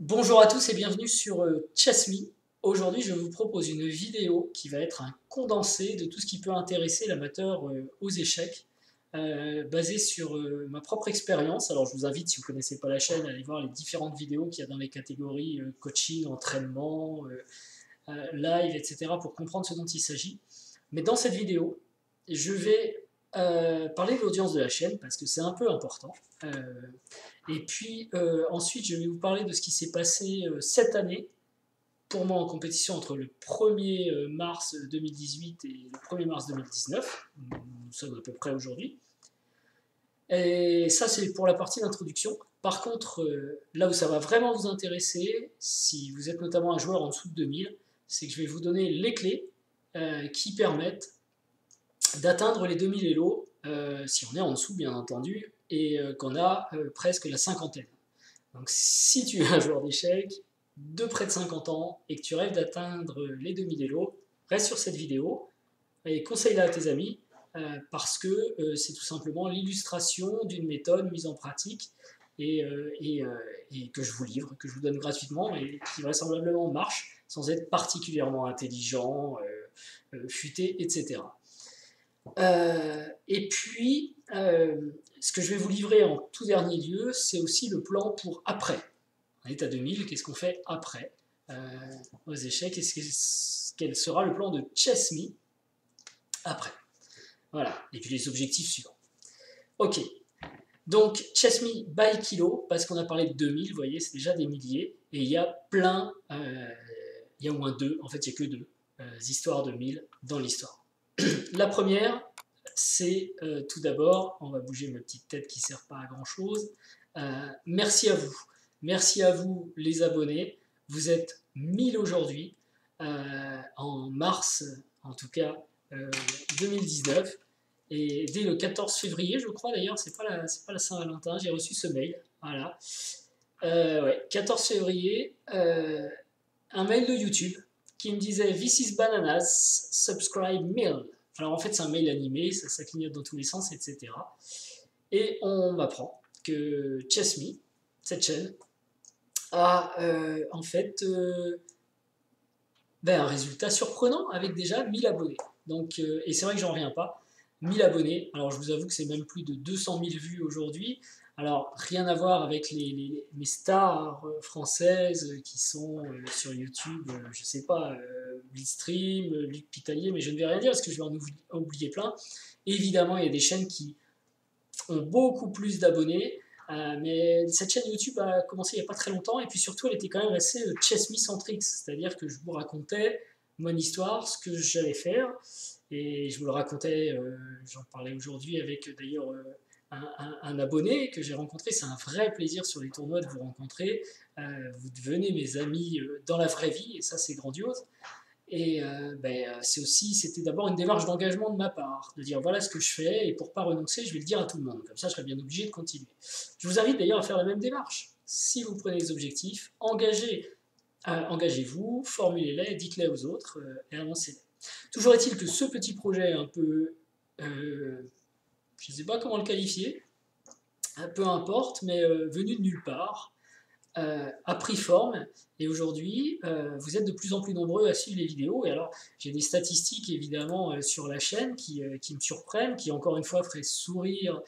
Bonjour à tous et bienvenue sur Chess.me. Aujourd'hui, je vous propose une vidéo qui va être un condensé de tout ce qui peut intéresser l'amateur aux échecs, basé sur ma propre expérience. Alors, je vous invite, si vous ne connaissez pas la chaîne, à aller voir les différentes vidéos qu'il y a dans les catégories coaching, entraînement, live, etc. pour comprendre ce dont il s'agit. Mais dans cette vidéo, je vais parler de l'audience de la chaîne parce que c'est un peu important. Et puis ensuite, je vais vous parler de ce qui s'est passé cette année pour moi en compétition entre le 1er mars 2018 et le 1er mars 2019. Nous sommes à peu près aujourd'hui. Et ça, c'est pour la partie d'introduction. Par contre, là où ça va vraiment vous intéresser, si vous êtes notamment un joueur en dessous de 2000, c'est que je vais vous donner les clés qui permettent d'atteindre les 2000 Elo, si on est en dessous bien entendu, et qu'on a presque la cinquantaine. Donc si tu es un joueur d'échecs de près de 50 ans et que tu rêves d'atteindre les 2000 Elo, reste sur cette vidéo et conseille-la à tes amis parce que c'est tout simplement l'illustration d'une méthode mise en pratique et que je vous livre, que je vous donne gratuitement et qui vraisemblablement marche sans être particulièrement intelligent, futé, etc. Et puis, ce que je vais vous livrer en tout dernier lieu, c'est aussi le plan pour après. On est à 2000, qu'est-ce qu'on fait après aux échecs? Quel sera le plan de Chess.me après? Voilà, et puis les objectifs suivants. Ok, donc Chess.me by kilo, parce qu'on a parlé de 2000, vous voyez, c'est déjà des milliers, et il y a plein, il y a au moins deux, en fait il n'y a que deux histoires de 1000 dans l'histoire. La première, c'est tout d'abord, on va bouger ma petite tête qui ne sert pas à grand chose, merci à vous. Merci à vous les abonnés, vous êtes 1000 aujourd'hui, en mars en tout cas 2019, et dès le 14 février je crois d'ailleurs, c'est pas la Saint-Valentin, j'ai reçu ce mail, voilà, ouais, 14 février, un mail de YouTube qui me disait « This is bananas, subscribe mail ». Alors en fait c'est un mail animé, ça clignote dans tous les sens, etc. Et on m'apprend que Chess.me, cette chaîne, a en fait un résultat surprenant avec déjà 1000 abonnés. Donc, et c'est vrai que j'en reviens pas. 1000 abonnés, alors je vous avoue que c'est même plus de 200 000 vues aujourd'hui. Alors, rien à voir avec mes stars françaises qui sont sur YouTube, je sais pas, Blitzstream, Luc Pitalier, mais je ne vais rien dire parce que je vais en oublier plein. Évidemment, il y a des chaînes qui ont beaucoup plus d'abonnés, mais cette chaîne YouTube a commencé il n'y a pas très longtemps, et puis surtout elle était quand même assez Chess.me centrique, c'est-à-dire que je vous racontais mon histoire, ce que j'allais faire, et je vous le racontais, j'en parlais aujourd'hui avec d'ailleurs un abonné que j'ai rencontré, c'est un vrai plaisir sur les tournois de vous rencontrer, vous devenez mes amis dans la vraie vie, et ça c'est grandiose. Et c'était d'abord une démarche d'engagement de ma part, de dire voilà ce que je fais, et pour pas renoncer, je vais le dire à tout le monde. Comme ça, je serai bien obligé de continuer. Je vous invite d'ailleurs à faire la même démarche. Si vous prenez des objectifs, engagez-vous, formulez-les, dites-les aux autres, et avancez-les. Toujours est-il que ce petit projet un peu, je ne sais pas comment le qualifier, peu importe, mais venu de nulle part, a pris forme, et aujourd'hui vous êtes de plus en plus nombreux à suivre les vidéos. Et alors j'ai des statistiques évidemment sur la chaîne qui me surprennent, qui encore une fois feraient sourire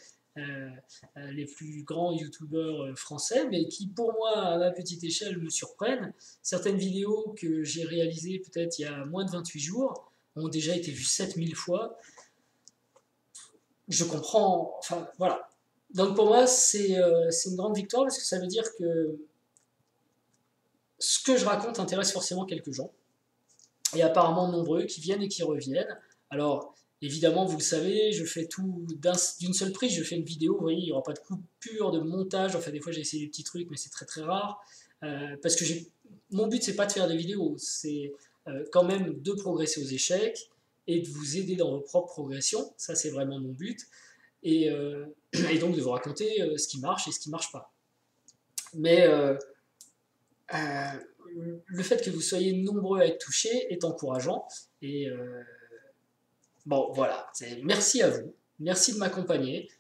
les plus grands youtubeurs français, mais qui pour moi à ma petite échelle me surprennent. Certaines vidéos que j'ai réalisées peut-être il y a moins de 28 jours ont déjà été vues 7000 fois. Je comprends, enfin voilà. Donc pour moi c'est une grande victoire, parce que ça veut dire que ce que je raconte intéresse forcément quelques gens, et apparemment nombreux, qui viennent et qui reviennent. Alors, évidemment, vous le savez, je fais tout d'une seule prise, je fais une vidéo, vous voyez, il n'y aura pas de coupure, de montage, enfin des fois j'ai essayé des petits trucs, mais c'est très très rare, parce que mon but c'est pas de faire des vidéos, c'est quand même de progresser aux échecs, et de vous aider dans vos propres progressions, ça c'est vraiment mon but, et donc de vous raconter ce qui marche et ce qui marche pas. Mais le fait que vous soyez nombreux à être touchés est encourageant, et bon voilà, merci à vous, merci de m'accompagner,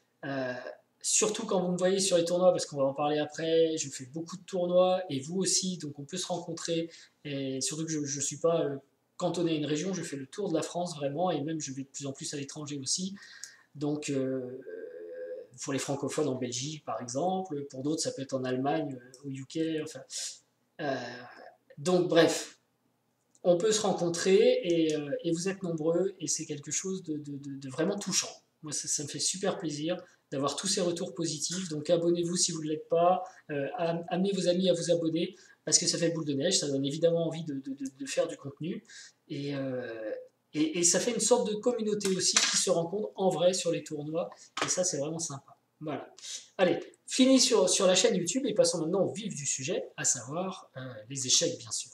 surtout quand vous me voyez sur les tournois, parce qu'on va en parler après, je fais beaucoup de tournois, et vous aussi, donc on peut se rencontrer, et surtout que je ne suis pas cantonné à une région, je fais le tour de la France vraiment, et même je vais de plus en plus à l'étranger aussi. Donc pour les francophones en Belgique par exemple, pour d'autres ça peut être en Allemagne, au UK, enfin. Euh, donc bref, on peut se rencontrer et vous êtes nombreux et c'est quelque chose de vraiment touchant. Moi, ça me fait super plaisir d'avoir tous ces retours positifs. Donc abonnez-vous si vous ne l'êtes pas, amenez vos amis à vous abonner parce que ça fait boule de neige, ça donne évidemment envie de faire du contenu et, et ça fait une sorte de communauté aussi qui se rencontre en vrai sur les tournois et ça c'est vraiment sympa. Voilà. Allez, fini sur la chaîne YouTube et passons maintenant au vif du sujet, à savoir les échecs bien sûr.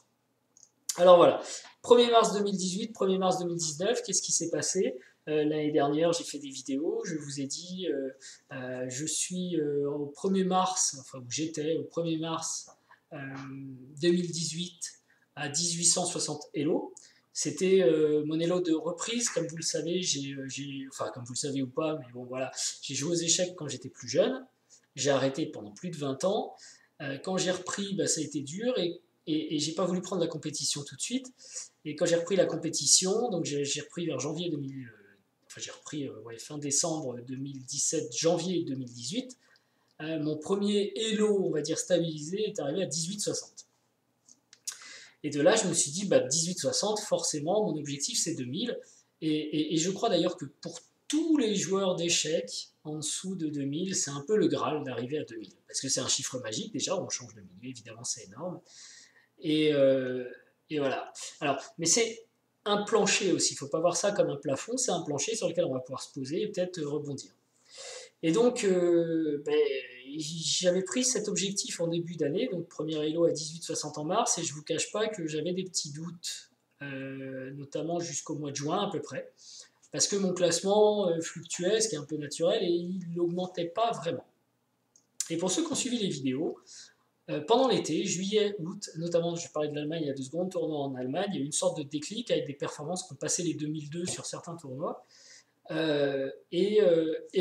Alors voilà, 1er mars 2018, 1er mars 2019, qu'est-ce qui s'est passé? L'année dernière, j'ai fait des vidéos, je vous ai dit, je suis au 1er mars, enfin où j'étais au 1er mars 2018 à 1860 Elo. C'était mon Elo de reprise, comme vous le savez, enfin comme vous le savez ou pas, mais bon voilà, j'ai joué aux échecs quand j'étais plus jeune, j'ai arrêté pendant plus de 20 ans. Quand j'ai repris, bah, ça a été dur et j'ai pas voulu prendre la compétition tout de suite. Et quand j'ai repris la compétition, donc j'ai repris vers janvier 2000, enfin j'ai repris ouais, fin décembre 2017, janvier 2018, mon premier Elo, on va dire stabilisé, est arrivé à 18,60. Et de là, je me suis dit, bah, 18,60, forcément, mon objectif c'est 2000. Et je crois d'ailleurs que pour tous les joueurs d'échecs, en dessous de 2000, c'est un peu le Graal d'arriver à 2000. Parce que c'est un chiffre magique, déjà, on change de milieu, évidemment, c'est énorme. Et, euh, et voilà. Alors, mais c'est un plancher aussi, il ne faut pas voir ça comme un plafond, c'est un plancher sur lequel on va pouvoir se poser et peut-être rebondir. Et donc, ben, j'avais pris cet objectif en début d'année, donc premier Elo à 18,60 en mars, et je ne vous cache pas que j'avais des petits doutes, notamment jusqu'au mois de juin à peu près, parce que mon classement fluctuait, ce qui est un peu naturel, et il n'augmentait pas vraiment. Et pour ceux qui ont suivi les vidéos, pendant l'été, juillet, août, notamment je parlais de l'Allemagne il y a 2 secondes, tournoi en Allemagne, il y a eu une sorte de déclic avec des performances qui ont passé les 2002 sur certains tournois. Et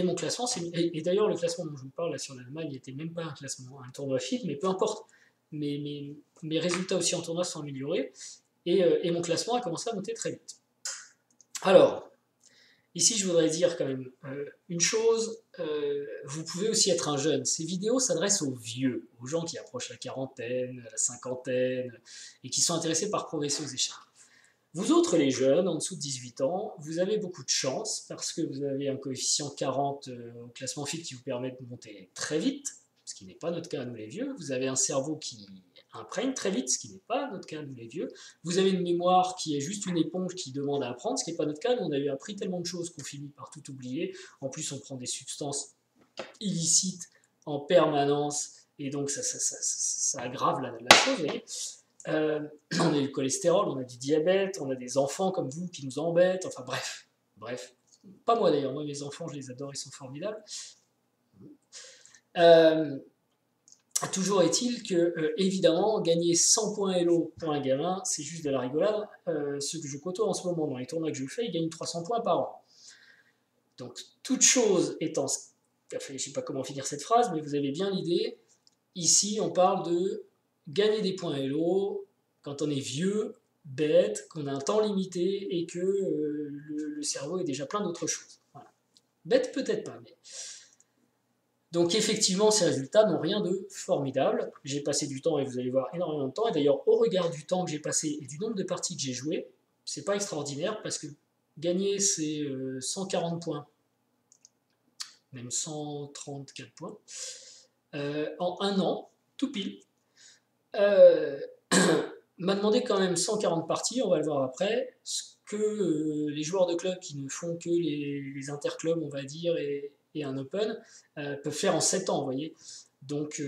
mon classement, et d'ailleurs le classement dont je vous parle là sur l'Allemagne n'était même pas un classement, un tournoi FIT, mais peu importe, mes résultats aussi en tournoi sont améliorés, et mon classement a commencé à monter très vite. Alors, ici, je voudrais dire quand même une chose, vous pouvez aussi être un jeune. Ces vidéos s'adressent aux vieux, aux gens qui approchent la quarantaine, la cinquantaine, et qui sont intéressés par progresser aux échecs. Vous autres, les jeunes, en dessous de 18 ans, vous avez beaucoup de chance, parce que vous avez un coefficient 40 au classement FIT qui vous permet de monter très vite, ce qui n'est pas notre cas, nous les vieux. Vous avez un cerveau qui imprègne très vite, ce qui n'est pas notre cas, nous les vieux. Vous avez une mémoire qui est juste une éponge qui demande à apprendre, ce qui n'est pas notre cas. Nous, on a appris tellement de choses qu'on finit par tout oublier. En plus, on prend des substances illicites en permanence, et donc ça aggrave la chose, vous voyez. On a du cholestérol, on a du diabète, on a des enfants comme vous qui nous embêtent, enfin bref. Pas moi d'ailleurs, moi mes enfants je les adore, ils sont formidables. Toujours est-il que, évidemment, gagner 100 points Elo pour un gamin, c'est juste de la rigolade. Ceux que je côtoie en ce moment dans les tournois que je fais, ils gagnent 300 points par an. Donc, toute chose étant... Enfin, je ne sais pas comment finir cette phrase, mais vous avez bien l'idée. Ici, on parle de gagner des points Elo quand on est vieux, bête, qu'on a un temps limité et que le cerveau est déjà plein d'autres choses. Voilà. Bête peut-être pas, mais... Donc effectivement, ces résultats n'ont rien de formidable. J'ai passé du temps et vous allez voir énormément de temps. Et d'ailleurs, au regard du temps que j'ai passé et du nombre de parties que j'ai jouées, c'est pas extraordinaire parce que gagner c'est 140 points, même 134 points, en un an, tout pile. M'a demandé quand même 140 parties, on va le voir après, ce que les joueurs de club qui ne font que les interclubs, on va dire, et un open, peuvent faire en 7 ans, vous voyez. Donc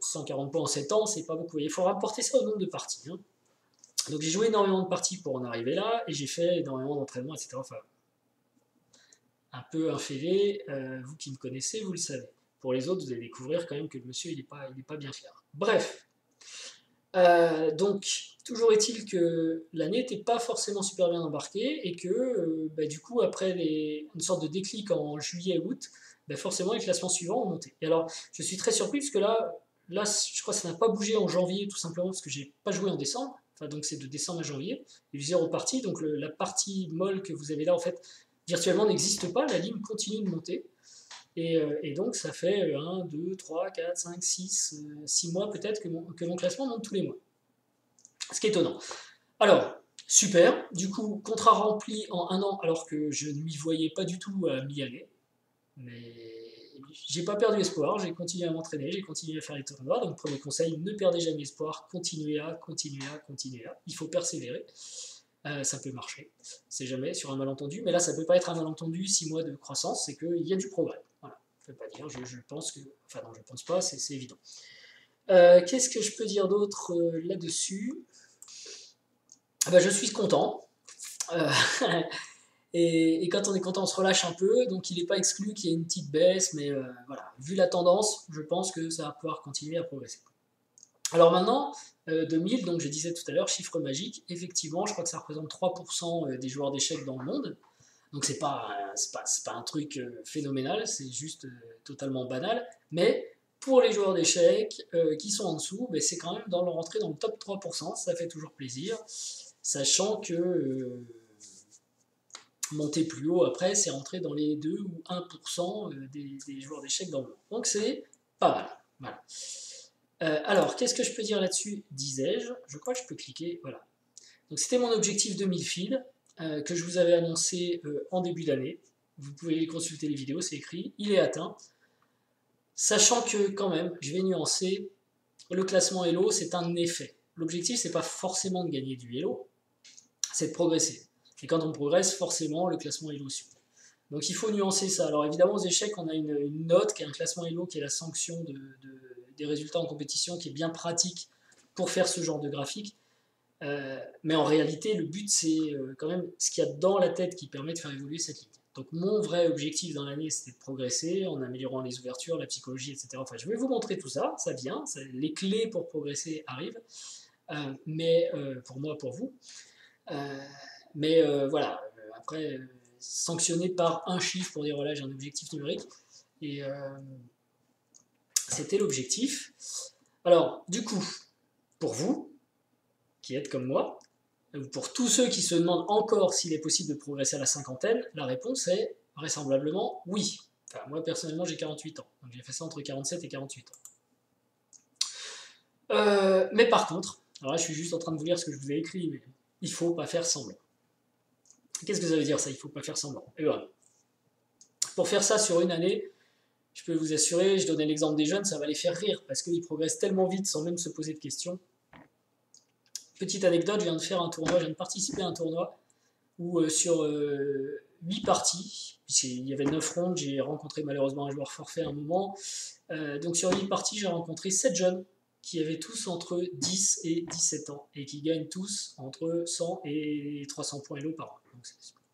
140 points en 7 ans, c'est pas beaucoup. Il faut rapporter ça au nombre de parties. Hein. Donc j'ai joué énormément de parties pour en arriver là, et j'ai fait énormément d'entraînement, etc. Enfin, un peu un fêlé, vous qui me connaissez, vous le savez. Pour les autres, vous allez découvrir quand même que le monsieur, il n'est pas bien fier. Bref. Donc, toujours est-il que l'année n'était pas forcément super bien embarquée et que, du coup, après une sorte de déclic en juillet-août, ben forcément les classements suivants ont monté. Et alors, je suis très surpris parce que là je crois que ça n'a pas bougé en janvier, tout simplement parce que j'ai pas joué en décembre. Enfin, donc c'est de décembre à janvier. Il y a eu 0 partie, donc la partie molle que vous avez là, en fait, virtuellement n'existe pas, la ligne continue de monter. Et donc ça fait 1, 2, 3, 4, 5, 6 mois peut-être que mon classement monte tous les mois. Ce qui est étonnant. Alors, super, du coup, contrat rempli en 1 an alors que je ne m'y voyais pas du tout à m'y aller. Mais j'ai pas perdu espoir, j'ai continué à m'entraîner, j'ai continué à faire les tournois. Donc premier conseil, ne perdez jamais espoir, continuez à. Il faut persévérer. Ça peut marcher, c'est jamais sur un malentendu, mais là ça peut pas être un malentendu, 6 mois de croissance, c'est qu'il y a du progrès. Voilà, je ne peux pas dire, je pense que. Enfin non, je pense pas, c'est évident. Qu'est-ce que je peux dire d'autre là-dessus? Ben, je suis content. Euh, et quand on est content, on se relâche un peu, donc il n'est pas exclu qu'il y ait une petite baisse, mais voilà, vu la tendance, je pense que ça va pouvoir continuer à progresser. Alors maintenant, 2000, donc je disais tout à l'heure, chiffre magique, effectivement, je crois que ça représente 3% des joueurs d'échecs dans le monde, donc c'est pas un truc phénoménal, c'est juste totalement banal, mais pour les joueurs d'échecs qui sont en dessous, ben, c'est quand même dans leur entrée dans le top 3%, ça fait toujours plaisir, sachant que monter plus haut après, c'est rentrer dans les 2 ou 1% des joueurs d'échecs dans le monde. Donc c'est pas mal. Voilà. Alors, qu'est-ce que je peux dire là-dessus, disais-je? Je crois que je peux cliquer, voilà. Donc c'était mon objectif 2000 feeds que je vous avais annoncé en début d'année. Vous pouvez consulter les vidéos, c'est écrit, il est atteint. Sachant que quand même, je vais nuancer, le classement Elo, c'est un effet. L'objectif, c'est pas forcément de gagner du Elo, c'est de progresser. Et quand on progresse, forcément, le classement Elo suit. Donc il faut nuancer ça. Alors évidemment, aux échecs, on a une note qui est un classement Elo, qui est la sanction des résultats en compétition, qui est bien pratique pour faire ce genre de graphique. Mais en réalité, le but, c'est quand même ce qu'il y a dans la tête qui permet de faire évoluer cette ligne. Donc mon vrai objectif dans l'année, c'était de progresser en améliorant les ouvertures, la psychologie, etc. Enfin, je vais vous montrer tout ça, ça vient, les clés pour progresser arrivent, mais pour moi, pour vous. Mais voilà, après, sanctionné par un chiffre pour dire voilà, j'ai un objectif numérique. Et c'était l'objectif. Alors, du coup, pour vous, qui êtes comme moi, pour tous ceux qui se demandent encore s'il est possible de progresser à la cinquantaine, la réponse est vraisemblablement oui. Enfin, moi, personnellement, j'ai 48 ans. Donc, j'ai fait ça entre 47 et 48 ans. Mais par contre, alors là, je suis juste en train de vous lire ce que je vous ai écrit, mais il ne faut pas faire semblant. Qu'est-ce que ça veut dire, ça? Il ne faut pas faire semblant. Et voilà. Pour faire ça sur une année, je peux vous assurer, je donnais l'exemple des jeunes, ça va les faire rire, parce qu'ils progressent tellement vite sans même se poser de questions. Petite anecdote, je viens de participer à un tournoi où sur 8 parties, puisqu'il y avait 9 rondes, j'ai rencontré malheureusement un joueur forfait à un moment, donc sur 8 parties, j'ai rencontré 7 jeunes qui avaient tous entre 10 et 17 ans, et qui gagnent tous entre 100 et 300 points Elo par an. Donc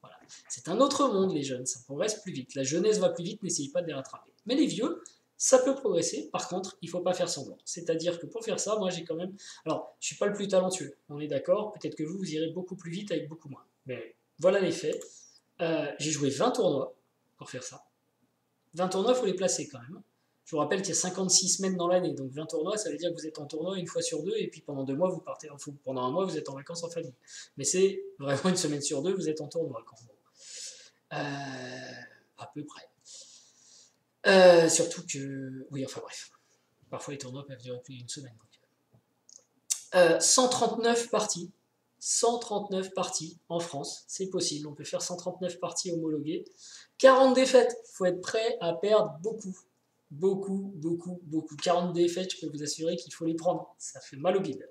voilà. C'est un autre monde, les jeunes, ça progresse plus vite. La jeunesse va plus vite, n'essayez pas de les rattraper. Mais les vieux, ça peut progresser, par contre, il ne faut pas faire semblant. C'est-à-dire que pour faire ça, moi j'ai quand même... Alors, je ne suis pas le plus talentueux, on est d'accord, peut-être que vous irez beaucoup plus vite avec beaucoup moins. Mais voilà les faits. J'ai joué 20 tournois pour faire ça. 20 tournois, il faut les placer quand même. Je vous rappelle qu'il y a 56 semaines dans l'année, donc 20 tournois, ça veut dire que vous êtes en tournoi une fois sur deux, et puis pendant 2 mois, vous partez, pendant un mois, vous êtes en vacances en famille. Mais c'est vraiment une semaine sur deux, vous êtes en tournoi quand même. À peu près. Surtout que... Oui, enfin bref. Parfois les tournois peuvent durer plus d'une semaine. 139 parties. 139 parties en France, c'est possible. On peut faire 139 parties homologuées. 40 défaites. Il faut être prêt à perdre beaucoup. Beaucoup. 40 défaites, je peux vous assurer qu'il faut les prendre. Ça fait mal au bide.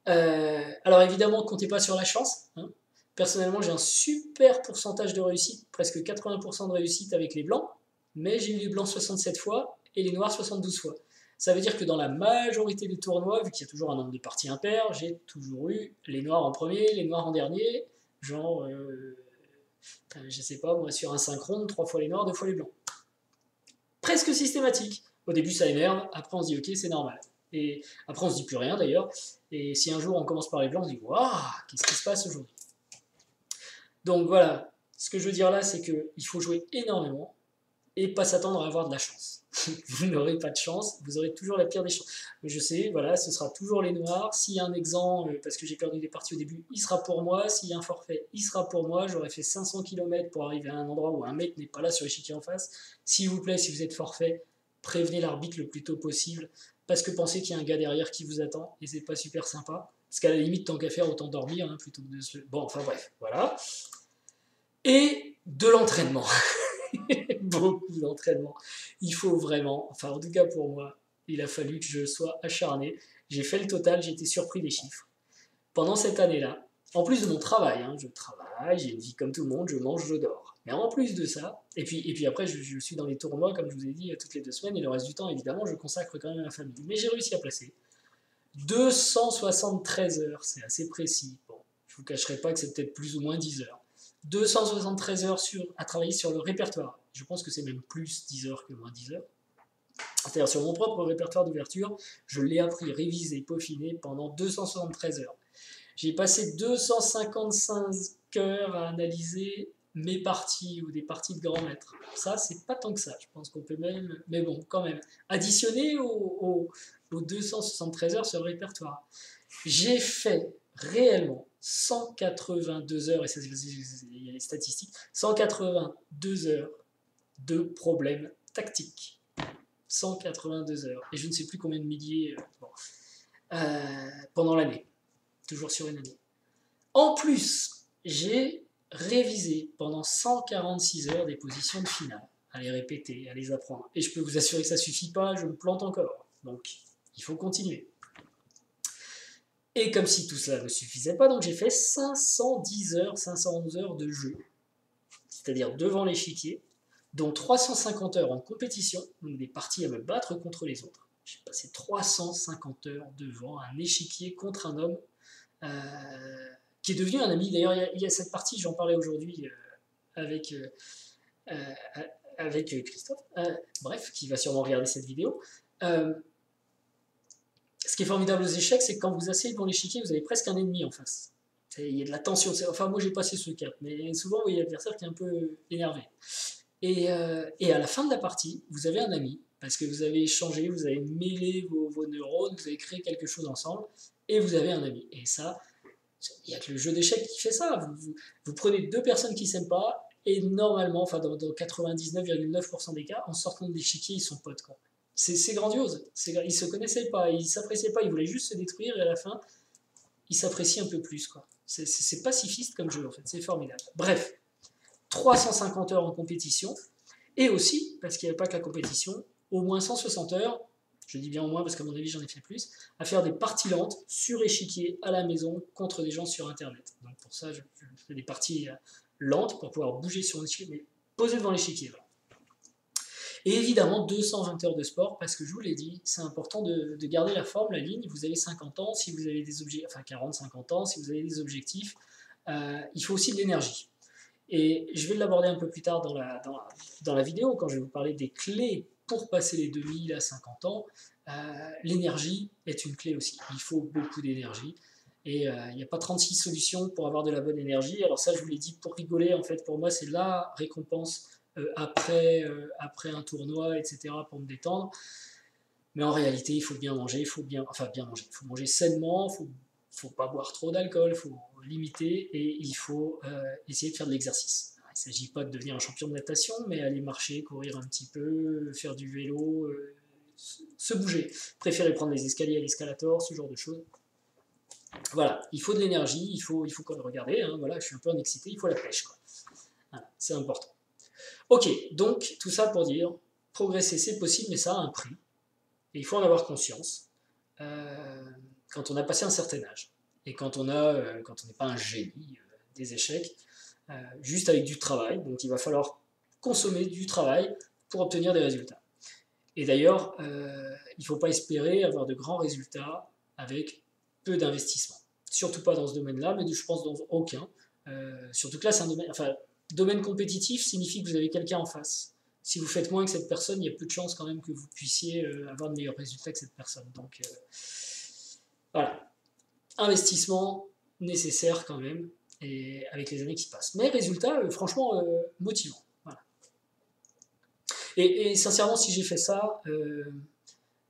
Alors évidemment, comptez pas sur la chance. Hein. Personnellement, j'ai un super pourcentage de réussite, presque 80% de réussite avec les blancs, mais j'ai eu les blancs 67 fois et les noirs 72 fois. Ça veut dire que dans la majorité des tournois, vu qu'il y a toujours un nombre de parties impaires, j'ai toujours eu les noirs en premier, les noirs en dernier, genre, je sais pas, moi sur un synchrone, 3 fois les noirs, 2 fois les blancs. Presque systématique. Au début ça énerve, après on se dit ok c'est normal. Et après on se dit plus rien d'ailleurs, et si un jour on commence par les blancs, on se dit waouh, qu'est-ce qui se passe aujourd'hui? Donc voilà, ce que je veux dire là c'est qu'il faut jouer énormément, et pas s'attendre à avoir de la chance. Vous n'aurez pas de chance, vous aurez toujours la pire des chances. Mais je sais, voilà, ce sera toujours les noirs. S'il y a un exempt, parce que j'ai perdu des parties au début, il sera pour moi. S'il y a un forfait, il sera pour moi. J'aurais fait 500 km pour arriver à un endroit où un mec n'est pas là sur l'échiquier en face. S'il vous plaît, si vous êtes forfait, prévenez l'arbitre le plus tôt possible, parce que pensez qu'il y a un gars derrière qui vous attend, et c'est pas super sympa. Parce qu'à la limite, tant qu'à faire, autant dormir, hein, plutôt que de se... Bon, enfin bref, voilà. Et de l'entraînement. Beaucoup d'entraînement. Il faut vraiment, enfin en tout cas pour moi, il a fallu que je sois acharné. J'ai fait le total, j'ai été surpris des chiffres. Pendant cette année-là, en plus de mon travail, hein, je travaille, j'ai une vie comme tout le monde, je mange, je dors. Mais en plus de ça, et puis après je suis dans les tournois, comme je vous ai dit, toutes les 2 semaines, et le reste du temps, évidemment, je consacre quand même à la famille. Mais j'ai réussi à placer 273 heures, c'est assez précis. Bon, je ne vous cacherai pas que c'est peut-être plus ou moins 10 heures. 273 heures à travailler sur le répertoire. Je pense que c'est même plus 10 heures que moins 10 heures. C'est-à-dire sur mon propre répertoire d'ouverture, je l'ai appris, révisé, peaufiné pendant 273 heures. J'ai passé 255 heures à analyser mes parties ou des parties de grand maître. Ça, c'est pas tant que ça. Je pense qu'on peut même, mais bon, quand même, additionner aux 273 heures sur le répertoire. J'ai fait réellement 182 heures, et ça, il y a les statistiques, 182 heures de problèmes tactiques. 182 heures. Et je ne sais plus combien de milliers pendant l'année. Toujours sur une année. En plus, j'ai révisé pendant 146 heures des positions de finale, à les répéter, à les apprendre. Et je peux vous assurer que ça ne suffit pas, je me plante encore. Donc, il faut continuer. Et comme si tout cela ne suffisait pas, donc j'ai fait 510 heures, 511 heures de jeu, c'est-à-dire devant l'échiquier, dont 350 heures en compétition, donc des parties à me battre contre les autres. J'ai passé 350 heures devant un échiquier contre un homme qui est devenu un ami. D'ailleurs, il y a cette partie, j'en parlais aujourd'hui avec, avec Christophe, bref, qui va sûrement regarder cette vidéo. Ce qui est formidable aux échecs, c'est que quand vous asseyez devant l'échiquier, vous avez presque un ennemi en face. Il y a de la tension. Enfin, moi, j'ai passé ce cap, mais souvent, il y a l'adversaire qui est un peu énervé. Et à la fin de la partie, vous avez un ami, parce que vous avez échangé, vous avez mêlé vos neurones, vous avez créé quelque chose ensemble, et vous avez un ami. Et ça, il n'y a que le jeu d'échecs qui fait ça. Vous prenez deux personnes qui ne s'aiment pas, et normalement, enfin dans 99,9% des cas, en sortant de l'échiquier, ils sont potes. Quoi. C'est grandiose. Ils ne se connaissaient pas, ils ne s'appréciaient pas, ils voulaient juste se détruire, et à la fin, ils s'apprécient un peu plus. C'est pacifiste comme jeu, en fait. C'est formidable. Bref. 350 heures en compétition, et aussi, parce qu'il n'y avait pas que la compétition, au moins 160 heures, je dis bien au moins parce qu'à mon avis j'en ai fait plus, à faire des parties lentes sur échiquier à la maison contre des gens sur internet. Donc pour ça, je fais des parties lentes pour pouvoir bouger sur un échiquier, mais poser devant l'échiquier. Voilà. Et évidemment 220 heures de sport, parce que je vous l'ai dit, c'est important de garder la forme, la ligne. Vous avez 50 ans, si vous avez des objectifs, enfin 40, 50 ans, si vous avez des objectifs, il faut aussi de l'énergie. Et je vais l'aborder un peu plus tard dans la vidéo, quand je vais vous parler des clés pour passer les 2000 à 50 ans. L'énergie est une clé aussi. Il faut beaucoup d'énergie. Et il n'y a pas 36 solutions pour avoir de la bonne énergie. Alors ça, je vous l'ai dit pour rigoler, en fait, pour moi, c'est la récompense après un tournoi, etc., pour me détendre. Mais en réalité, il faut bien manger, il faut manger sainement, il faut pas boire trop d'alcool, il faut limiter et il faut essayer de faire de l'exercice. Il ne s'agit pas de devenir un champion de natation, mais aller marcher, courir un petit peu, faire du vélo, se bouger. Préférer prendre les escaliers à l'escalator, ce genre de choses. Voilà, il faut de l'énergie, il faut regarder, hein, voilà, je suis un peu en excité, il faut la pêche. Quoi. Voilà, c'est important. Ok, donc tout ça pour dire, progresser c'est possible, mais ça a un prix. Et il faut en avoir conscience quand on a passé un certain âge. Et quand on n'est pas un génie des échecs, juste avec du travail. Donc il va falloir consommer du travail pour obtenir des résultats. Et d'ailleurs, il ne faut pas espérer avoir de grands résultats avec peu d'investissement. Surtout pas dans ce domaine-là, mais je pense dans aucun. Surtout que là, c'est un domaine... Enfin, domaine compétitif signifie que vous avez quelqu'un en face. Si vous faites moins que cette personne, il y a peu de chances quand même que vous puissiez avoir de meilleurs résultats que cette personne. Donc voilà, investissement nécessaire quand même, et avec les années qui passent. Mais résultat, franchement, motivant. Voilà. Et sincèrement, si j'ai fait ça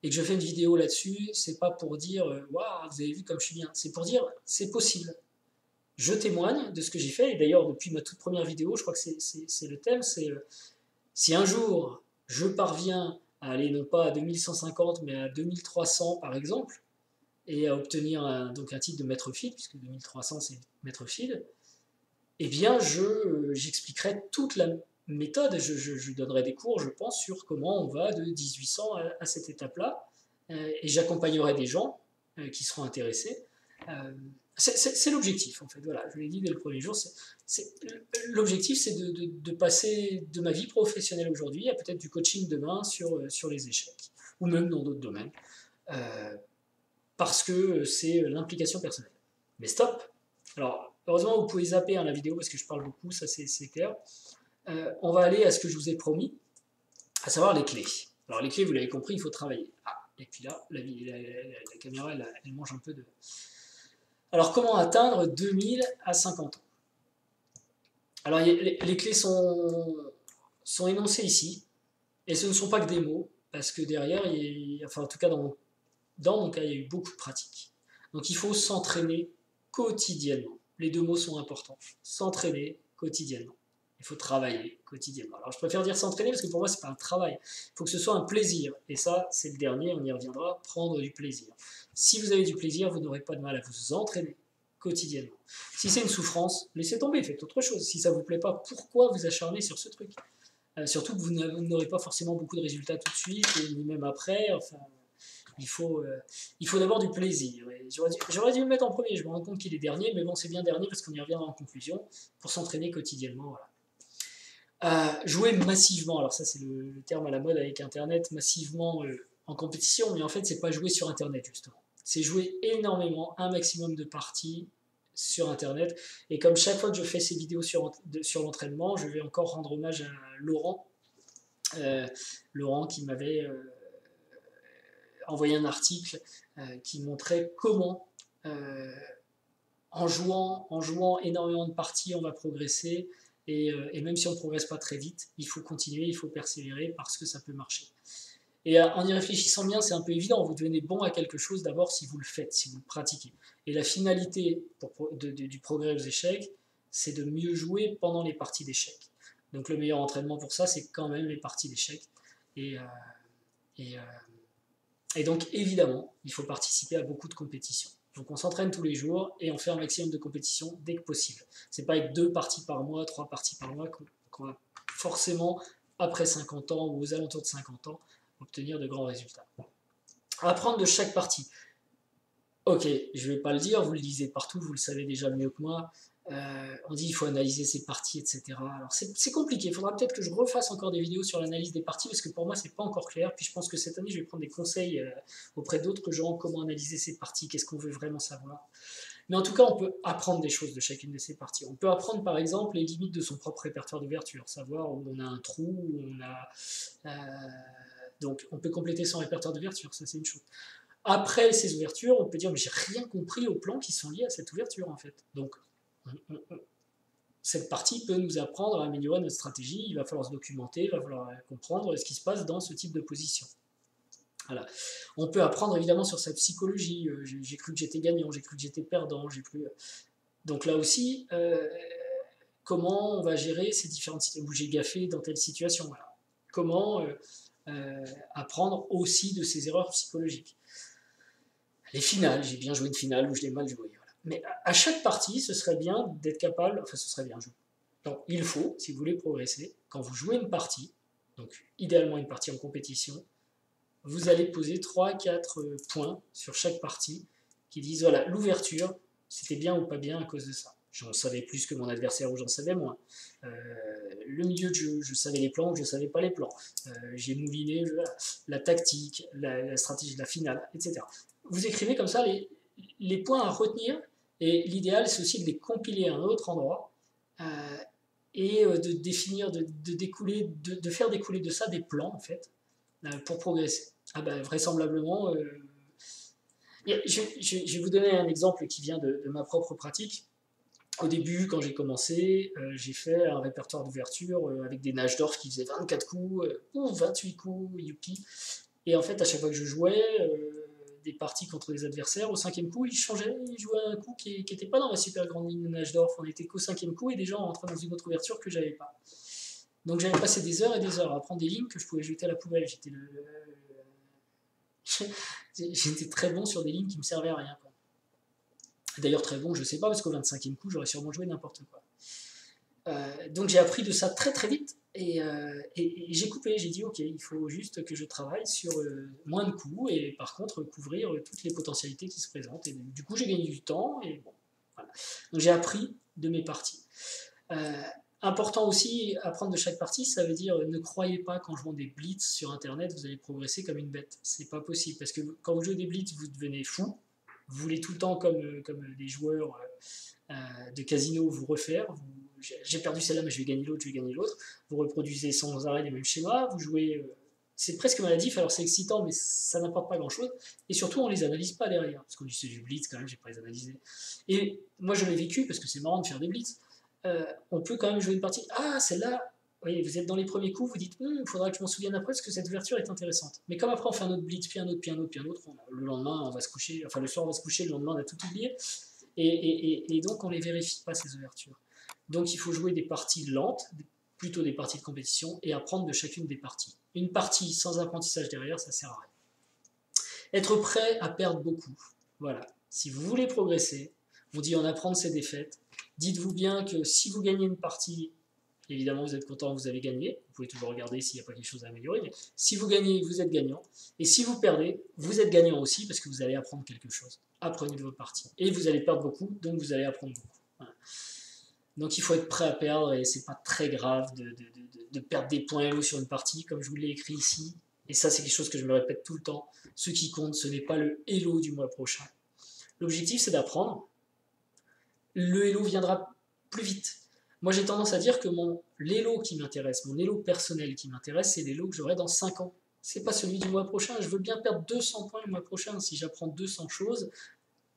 et que je fais une vidéo là-dessus, c'est pas pour dire waouh, vous avez vu comme je suis bien. C'est pour dire c'est possible. Je témoigne de ce que j'ai fait. Et d'ailleurs, depuis ma toute première vidéo, je crois que c'est le thème, c'est si un jour je parviens à aller non pas à 2150 mais à 2300 par exemple, et à obtenir donc un titre de maître feed, puisque 2300 c'est maître feed, eh bien j'expliquerai toute la méthode, je donnerai des cours, je pense, sur comment on va de 1800 à cette étape-là, et j'accompagnerai des gens qui seront intéressés. C'est l'objectif, en fait, voilà, je l'ai dit dès le premier jour, l'objectif c'est de passer de ma vie professionnelle aujourd'hui à peut-être du coaching demain sur les échecs, ou même dans d'autres domaines, parce que c'est l'implication personnelle. Mais stop. Alors, heureusement, vous pouvez zapper la vidéo parce que je parle beaucoup, ça c'est clair. On va aller à ce que je vous ai promis, à savoir les clés. Alors les clés, vous l'avez compris, il faut travailler. Ah, et puis là, la caméra, elle mange un peu de... Alors comment atteindre 2000 à 50 ans? Alors les clés sont énoncées ici, et ce ne sont pas que des mots, parce que derrière, enfin en tout cas dans mon cas, il y a eu beaucoup de pratiques. Donc il faut s'entraîner quotidiennement. Les deux mots sont importants. S'entraîner quotidiennement. Il faut travailler quotidiennement. Alors je préfère dire s'entraîner parce que pour moi, ce n'est pas un travail. Il faut que ce soit un plaisir. Et ça, c'est le dernier, on y reviendra, prendre du plaisir. Si vous avez du plaisir, vous n'aurez pas de mal à vous entraîner quotidiennement. Si c'est une souffrance, laissez tomber, faites autre chose. Si ça ne vous plaît pas, pourquoi vous acharner sur ce truc? Surtout que vous n'aurez pas forcément beaucoup de résultats tout de suite, ni même après. Enfin, il faut d'abord du plaisir. J'aurais dû le mettre en premier, je me rends compte qu'il est dernier, mais bon, c'est bien dernier parce qu'on y reviendra en conclusion, pour s'entraîner quotidiennement. Voilà. Jouer massivement, alors ça c'est le terme à la mode avec Internet, massivement en compétition, mais en fait c'est pas jouer sur Internet justement. C'est jouer énormément, un maximum de parties sur Internet. Et comme chaque fois que je fais ces vidéos sur l'entraînement, je vais encore rendre hommage à Laurent. Laurent qui m'avait envoyé un article qui montrait comment, en jouant énormément de parties, on va progresser. Et même si on ne progresse pas très vite, il faut continuer, il faut persévérer parce que ça peut marcher. Et en y réfléchissant bien, c'est un peu évident, vous devenez bon à quelque chose d'abord si vous le faites, si vous le pratiquez. Et la finalité du progrès aux échecs, c'est de mieux jouer pendant les parties d'échecs. Donc le meilleur entraînement pour ça, c'est quand même les parties d'échecs. Et donc évidemment, il faut participer à beaucoup de compétitions. Donc on s'entraîne tous les jours et on fait un maximum de compétitions dès que possible. C'est pas avec 2 parties par mois, 3 parties par mois qu'on va forcément, après 50 ans ou aux alentours de 50 ans, obtenir de grands résultats. Apprendre de chaque partie. Ok, je ne vais pas le dire, vous le lisez partout, vous le savez déjà mieux que moi. On dit qu'il faut analyser ses parties, etc. Alors c'est compliqué, il faudra peut-être que je refasse encore des vidéos sur l'analyse des parties, parce que pour moi c'est pas encore clair. Puis je pense que cette année je vais prendre des conseils auprès d'autres gens, comment analyser ces parties, qu'est-ce qu'on veut vraiment savoir. Mais en tout cas, on peut apprendre des choses de chacune de ces parties. On peut apprendre par exemple les limites de son propre répertoire d'ouverture, savoir où on a un trou, où on a... donc on peut compléter son répertoire d'ouverture, ça c'est une chose. Après ces ouvertures, on peut dire mais j'ai rien compris aux plans qui sont liés à cette ouverture en fait. Donc cette partie peut nous apprendre à améliorer notre stratégie, il va falloir se documenter, il va falloir comprendre ce qui se passe dans ce type de position. Voilà. On peut apprendre évidemment sur sa psychologie, j'ai cru que j'étais gagnant, j'ai cru que j'étais perdant, donc là aussi, comment on va gérer ces différentes situations, où j'ai gaffé dans telle situation, voilà. Comment apprendre aussi de ces erreurs psychologiques. Les finales, j'ai bien joué une finale ou je l'ai mal joué. Voilà. Mais à chaque partie, ce serait bien d'être capable, enfin ce serait bien joué. Donc il faut, si vous voulez progresser, quand vous jouez une partie, donc idéalement une partie en compétition, vous allez poser 3-4 points sur chaque partie qui disent voilà, l'ouverture, c'était bien ou pas bien à cause de ça. J'en savais plus que mon adversaire ou j'en savais moins. Le milieu de jeu, je savais les plans ou je ne savais pas les plans. J'ai mouliné la tactique, la stratégie de la finale, etc. Vous écrivez comme ça les points à retenir, et l'idéal c'est aussi de les compiler à un autre endroit et de définir, de faire découler de ça des plans en fait pour progresser. Ah ben, vraisemblablement, je vais vous donner un exemple qui vient de ma propre pratique. Au début, quand j'ai commencé, j'ai fait un répertoire d'ouverture avec des Najdorf qui faisaient 24 coups, ou 28 coups, youpi. Et en fait, à chaque fois que je jouais des parties contre des adversaires, au cinquième coup, ils changeaient, ils jouaient un coup qui n'était pas dans la super grande ligne de Najdorf. On était qu'au cinquième coup et déjà on rentrait dans une autre ouverture que j'avais pas. Donc j'avais passé des heures et des heures à apprendre des lignes que je pouvais jeter à la poubelle. J'étais très bon sur des lignes qui me servaient à rien, quoi. D'ailleurs, très bon, je sais pas, parce qu'au 25e coup, j'aurais sûrement joué n'importe quoi. Donc j'ai appris de ça très très vite et j'ai coupé, j'ai dit ok, il faut juste que je travaille sur moins de coups et par contre couvrir toutes les potentialités qui se présentent. Et du coup j'ai gagné du temps et bon, voilà. Donc j'ai appris de mes parties. Euh, Important aussi, apprendre de chaque partie, ça veut dire ne croyez pas qu'en jouant des blitz sur internet vous allez progresser comme une bête. C'est pas possible parce que quand vous jouez des blitz vous devenez fou. Vous voulez tout le temps comme des joueurs de casino vous refaire. J'ai perdu celle-là, mais je vais gagner l'autre, je vais gagner l'autre. Vous reproduisez sans arrêt les mêmes schémas, vous jouez. C'est presque maladif, alors c'est excitant, mais ça n'apporte pas grand-chose. Et surtout, on les analyse pas derrière. Parce qu'on dit c'est du blitz, quand même, j'ai pas les analysé. Et moi, je l'ai vécu, parce que c'est marrant de faire des blitz. On peut quand même jouer une partie. Ah, celle-là, voyez, vous êtes dans les premiers coups, vous dites, il faudra que je m'en souvienne après, parce que cette ouverture est intéressante. Mais comme après, on fait un autre blitz, puis un autre, puis un autre, puis un autre, le lendemain, on va se coucher, enfin, le soir, on va se coucher, le lendemain, on a tout oublié. Et donc, on ne les vérifie pas, ces ouvertures. Donc, il faut jouer des parties lentes, plutôt des parties de compétition, et apprendre de chacune des parties. Une partie sans apprentissage derrière, ça sert à rien. Être prêt à perdre beaucoup. Voilà. Si vous voulez progresser, on dit en apprendre ses défaites. Dites-vous bien que si vous gagnez une partie, évidemment vous êtes content, vous avez gagné. Vous pouvez toujours regarder s'il n'y a pas quelque chose à améliorer. Mais si vous gagnez, vous êtes gagnant. Et si vous perdez, vous êtes gagnant aussi parce que vous allez apprendre quelque chose. Apprenez de votre partie. Et vous allez perdre beaucoup, donc vous allez apprendre beaucoup. Voilà. Donc il faut être prêt à perdre et c'est pas très grave de perdre des points LO sur une partie, comme je vous l'ai écrit ici. Et ça, c'est quelque chose que je me répète tout le temps. Ce qui compte, ce n'est pas le Hello du mois prochain. L'objectif, c'est d'apprendre. Le Hello viendra plus vite. Moi, j'ai tendance à dire que l'Hello qui m'intéresse, mon Hello personnel qui m'intéresse, c'est l'Hello que j'aurai dans 5 ans. C'est pas celui du mois prochain. Je veux bien perdre 200 points le mois prochain. Si j'apprends 200 choses,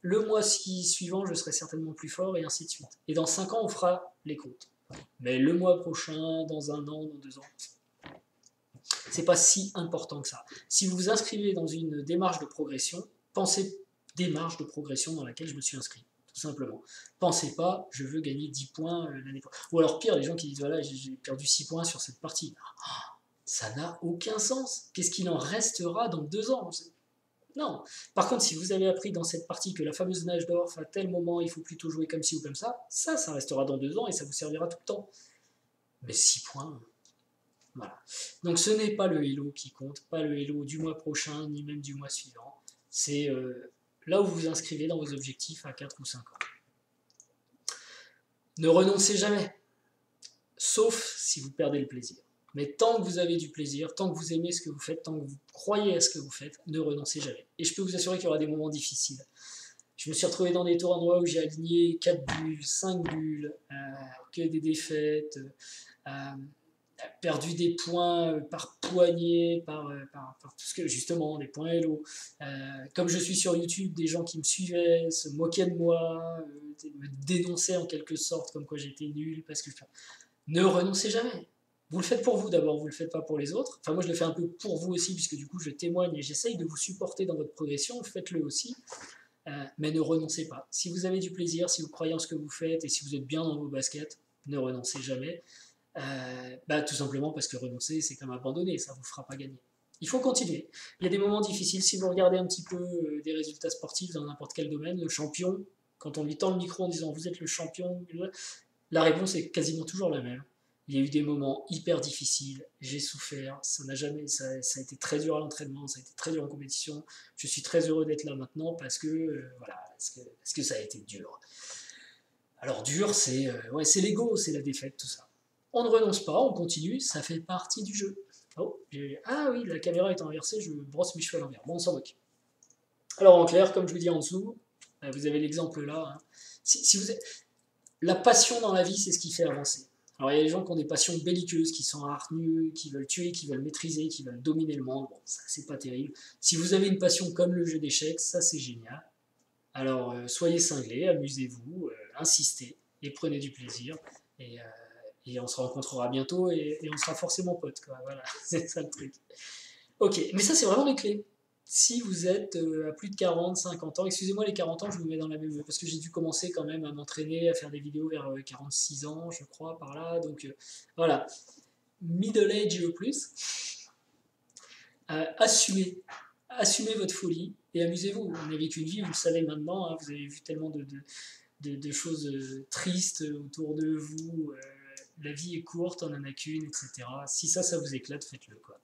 le mois suivant, je serai certainement plus fort et ainsi de suite. Et dans 5 ans, on fera les comptes. Mais le mois prochain, dans 1 an, dans 2 ans, c'est pas si important que ça. Si vous vous inscrivez dans une démarche de progression, pensez démarche de progression dans laquelle je me suis inscrit, tout simplement. Pensez pas, je veux gagner 10 points l'année prochaine. Ou alors pire, les gens qui disent, voilà, j'ai perdu 6 points sur cette partie. Ça n'a aucun sens. Qu'est-ce qu'il en restera dans 2 ans? Non. Par contre, si vous avez appris dans cette partie que la fameuse Najdorf, à tel moment, il faut plutôt jouer comme ci ou comme ça restera dans 2 ans et ça vous servira tout le temps. Mais 6 points... Voilà. Donc ce n'est pas le Hello qui compte, pas le Hello du mois prochain, ni même du mois suivant. C'est là où vous vous inscrivez dans vos objectifs à 4 ou 5 ans. Ne renoncez jamais, sauf si vous perdez le plaisir. Mais tant que vous avez du plaisir, tant que vous aimez ce que vous faites, tant que vous croyez à ce que vous faites, ne renoncez jamais. Et je peux vous assurer qu'il y aura des moments difficiles. Je me suis retrouvé dans des tournois où j'ai aligné 4 bulles, 5 bulles, que des défaites, perdu des points par poignée, par tout ce que, justement, des points Hello. Comme je suis sur YouTube, des gens qui me suivaient se moquaient de moi, me dénonçaient en quelque sorte, comme quoi j'étais nul, parce que ne renoncez jamais. Vous le faites pour vous d'abord, vous le faites pas pour les autres. Enfin, moi, je le fais un peu pour vous aussi, puisque du coup, je témoigne et j'essaye de vous supporter dans votre progression. Faites-le aussi. Mais ne renoncez pas. Si vous avez du plaisir, si vous croyez en ce que vous faites et si vous êtes bien dans vos baskets, ne renoncez jamais. Tout simplement parce que renoncer, c'est comme abandonner, ça ne vous fera pas gagner. Il faut continuer. Il y a des moments difficiles. Si vous regardez un petit peu des résultats sportifs dans n'importe quel domaine, le champion, quand on lui tend le micro en disant vous êtes le champion, la réponse est quasiment toujours la même. Il y a eu des moments hyper difficiles, j'ai souffert, ça a été très dur à l'entraînement, ça a été très dur en compétition. Je suis très heureux d'être là maintenant parce que ça a été dur. Alors dur, c'est l'ego, c'est la défaite, tout ça. On ne renonce pas, on continue, ça fait partie du jeu. Ah oui, la caméra est inversée, je brosse mes cheveux à l'envers. Bon, on s'en moque. Alors en clair, comme je vous dis en dessous, vous avez l'exemple là. La passion dans la vie, c'est ce qui fait avancer. Alors il y a des gens qui ont des passions belliqueuses, qui sont hargneux, qui veulent tuer, qui veulent maîtriser, qui veulent dominer le monde. Bon, ça c'est pas terrible. Si vous avez une passion comme le jeu d'échecs, ça c'est génial. Alors soyez cinglés, amusez-vous, insistez, et prenez du plaisir. Et on se rencontrera bientôt et on sera forcément potes, quoi. Voilà, c'est ça le truc. Ok, mais ça c'est vraiment les clés. Si vous êtes à plus de 40, 50 ans, excusez-moi les 40 ans, je vous mets dans la même... Parce que j'ai dû commencer quand même à m'entraîner, à faire des vidéos vers 46 ans, je crois, par là. Donc voilà, middle age et au plus. Assumez votre folie et amusez-vous. On n'a vécu une vie, vous le savez maintenant, hein, vous avez vu tellement de choses tristes autour de vous. La vie est courte, on n'en a qu'une, etc. Si ça vous éclate, faites-le, quoi.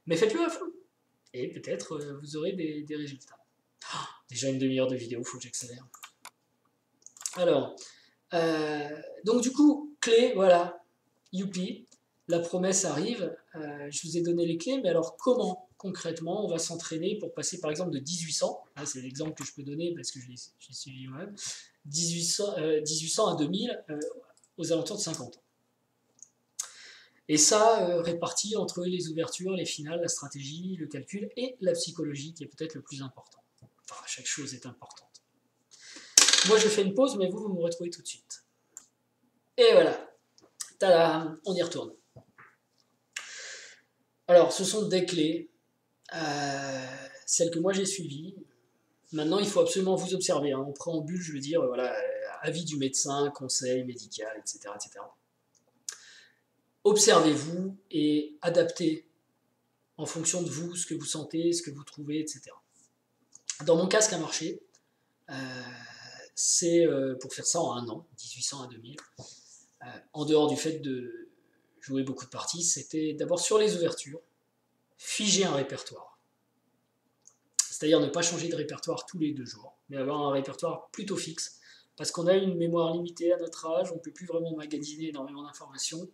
Mais faites-le à fond. Et peut-être vous aurez des résultats. Déjà une demi-heure de vidéo, il faut que j'accélère. Alors, donc du coup, clé, voilà, youpi, la promesse arrive, je vous ai donné les clés, mais alors comment concrètement on va s'entraîner pour passer par exemple de 1800, là c'est l'exemple que je peux donner parce que j'ai suivi moi-même, 1800 à 2000 aux alentours de 50 ans. Et ça, réparti entre les ouvertures, les finales, la stratégie, le calcul et la psychologie, qui est peut-être le plus important. Enfin, chaque chose est importante. Moi, je fais une pause, mais vous me retrouvez tout de suite. Et voilà. Tada, on y retourne. Alors, ce sont des clés, celles que moi j'ai suivies. Maintenant, il faut absolument vous observer. Hein. En préambule, je veux dire, voilà, avis du médecin, conseil médical, etc., etc. Observez-vous et adaptez en fonction de vous, ce que vous sentez, ce que vous trouvez, etc. Dans mon cas, ce qui a marché, c'est pour faire ça en un an, 1800 à 2000, en dehors du fait de jouer beaucoup de parties, c'était d'abord sur les ouvertures, figer un répertoire. C'est-à-dire ne pas changer de répertoire tous les 2 jours, mais avoir un répertoire plutôt fixe, parce qu'on a une mémoire limitée à notre âge, on ne peut plus vraiment magasiner énormément d'informations.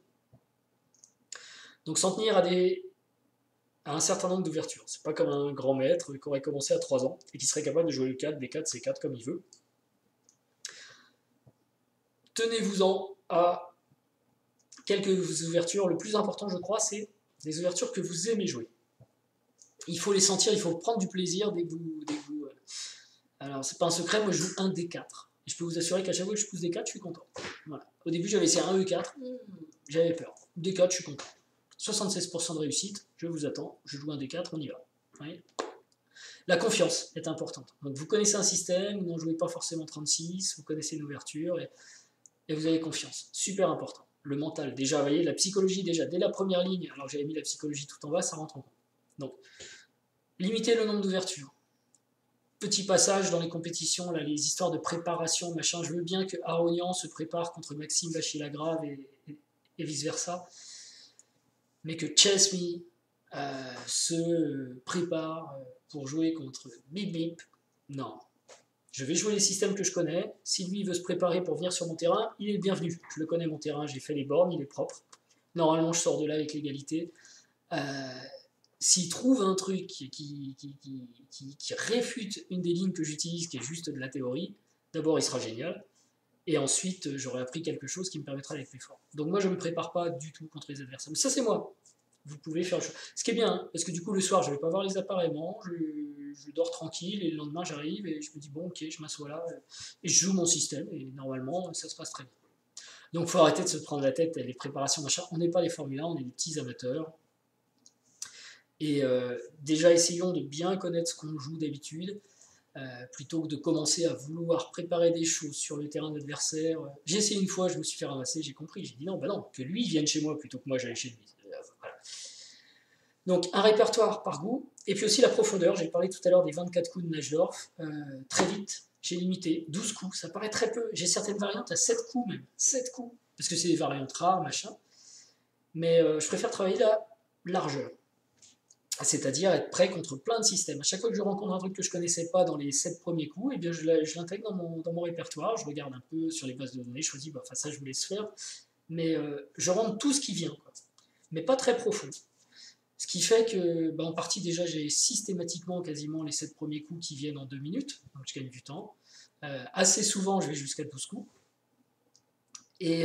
Donc s'en tenir à un certain nombre d'ouvertures. C'est pas comme un grand maître qui aurait commencé à 3 ans et qui serait capable de jouer le 4, B4, C4 comme il veut. Tenez-vous-en à quelques ouvertures. Le plus important, je crois, c'est des ouvertures que vous aimez jouer. Il faut les sentir, il faut prendre du plaisir dès que vous alors, c'est pas un secret, moi je joue un D4. Et je peux vous assurer qu'à chaque fois que je pousse D4, je suis content. Voilà. Au début, j'avais essayé un E4, j'avais peur. D4, je suis content. 76% de réussite, je vous attends, je joue un D4, on y va. Oui. La confiance est importante. Donc vous connaissez un système, vous n'en jouez pas forcément 36, vous connaissez une ouverture et vous avez confiance. Super important. Le mental, déjà, vous voyez, la psychologie, déjà, dès la première ligne, alors j'avais mis la psychologie tout en bas, ça rentre en compte. Donc, limitez le nombre d'ouvertures. Petit passage dans les compétitions, là, les histoires de préparation, machin, je veux bien que Aronian se prépare contre Maxime Bachila-Grave et vice-versa, mais que Chesney se prépare pour jouer contre Bip Bip, non. Je vais jouer les systèmes que je connais. Si lui veut se préparer pour venir sur mon terrain, il est le bienvenu. Je le connais mon terrain, j'ai fait les bornes, il est propre. Normalement, je sors de là avec l'égalité. S'il trouve un truc qui réfute une des lignes que j'utilise, qui est juste de la théorie, d'abord il sera génial, et ensuite j'aurai appris quelque chose qui me permettra d'être plus fort. Donc moi je ne me prépare pas du tout contre les adversaires. Mais ça c'est moi. Vous pouvez faire le choix. Ce qui est bien, hein, parce que du coup le soir je ne vais pas voir les appareillements, je dors tranquille, et le lendemain j'arrive et je me dis bon ok, je m'assois là, et je joue mon système, et normalement ça se passe très bien. Donc il faut arrêter de se prendre la tête, les préparations machin, on n'est pas les Formule 1, on est des petits amateurs. Et déjà essayons de bien connaître ce qu'on joue d'habitude, plutôt que de commencer à vouloir préparer des choses sur le terrain d'adversaire. J'ai essayé une fois, je me suis fait ramasser, j'ai compris, j'ai dit non, bah non, que lui vienne chez moi plutôt que moi j'aille chez lui. Voilà. Donc un répertoire par goût, et puis aussi la profondeur, j'ai parlé tout à l'heure des 24 coups de Najdorf, très vite, j'ai limité, 12 coups, ça paraît très peu, j'ai certaines variantes à 7 coups même, 7 coups, parce que c'est des variantes rares, machin, mais je préfère travailler la largeur. C'est-à-dire être prêt contre plein de systèmes. À chaque fois que je rencontre un truc que je ne connaissais pas dans les 7 premiers coups, eh bien je l'intègre dans mon répertoire, je regarde un peu sur les bases de données, je choisis, bah, ça je vous laisse faire, mais je rentre tout ce qui vient, quoi. Mais pas très profond. Ce qui fait que, bah, en partie déjà, j'ai systématiquement quasiment les 7 premiers coups qui viennent en 2 minutes, donc je gagne du temps. Assez souvent, je vais jusqu'à 12 coups. Et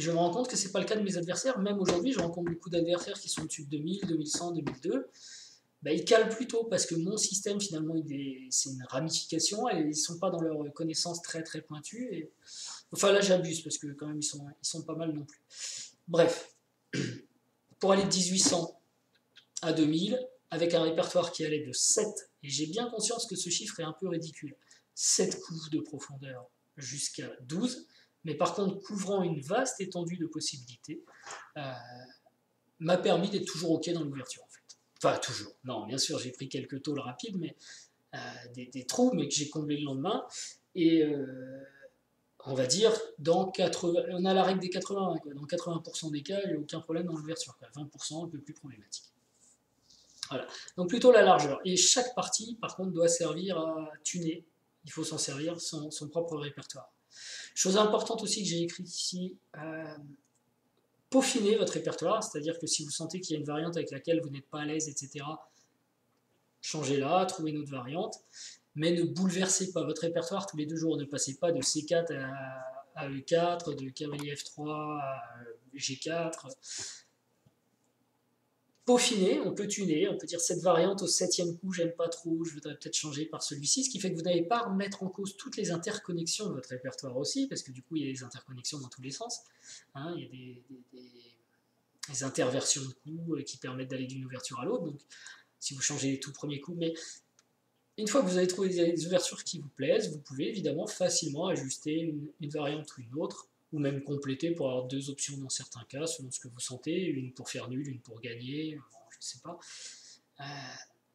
je me rends compte que ce n'est pas le cas de mes adversaires. Même aujourd'hui, je rencontre beaucoup d'adversaires qui sont au-dessus de 2000, 2100, 2002. Ils calent plutôt parce que mon système, finalement, c'est une ramification, et ils ne sont pas dans leur connaissance très très pointue. Enfin là, j'abuse parce que quand même, ils sont pas mal non plus. Bref, pour aller de 1800 à 2000, avec un répertoire qui allait de 7, et j'ai bien conscience que ce chiffre est un peu ridicule, 7 coups de profondeur jusqu'à 12, mais par contre couvrant une vaste étendue de possibilités, m'a permis d'être toujours OK dans l'ouverture en fait. Enfin toujours, non bien sûr j'ai pris quelques tôles rapides, mais des trous, mais que j'ai comblés le lendemain, et on va dire, dans 80, on a la règle des 80, quoi. Dans 80% des cas, il n'y a aucun problème dans l'ouverture, 20% un peu plus problématique. Voilà. Donc plutôt la largeur. Et chaque partie, par contre, doit servir à tuner. Il faut s'en servir son propre répertoire. Chose importante aussi que j'ai écrite ici, peaufiner votre répertoire, c'est-à-dire que si vous sentez qu'il y a une variante avec laquelle vous n'êtes pas à l'aise, etc., changez-la, trouvez une autre variante, mais ne bouleversez pas votre répertoire tous les 2 jours. Ne passez pas de C4 à E4, de cavalier F3 à G4. Peaufiner, on peut tuner, on peut dire cette variante au 7e coup, j'aime pas trop, je voudrais peut-être changer par celui-ci, ce qui fait que vous n'allez pas remettre en cause toutes les interconnexions de votre répertoire aussi, parce que du coup il y a des interconnexions dans tous les sens, il y a des interversions de coups qui permettent d'aller d'une ouverture à l'autre, donc si vous changez les tout premiers coups, mais une fois que vous avez trouvé des ouvertures qui vous plaisent, vous pouvez évidemment facilement ajuster une variante ou une autre, ou même compléter pour avoir 2 options dans certains cas, selon ce que vous sentez, une pour faire nul, une pour gagner, bon, je ne sais pas.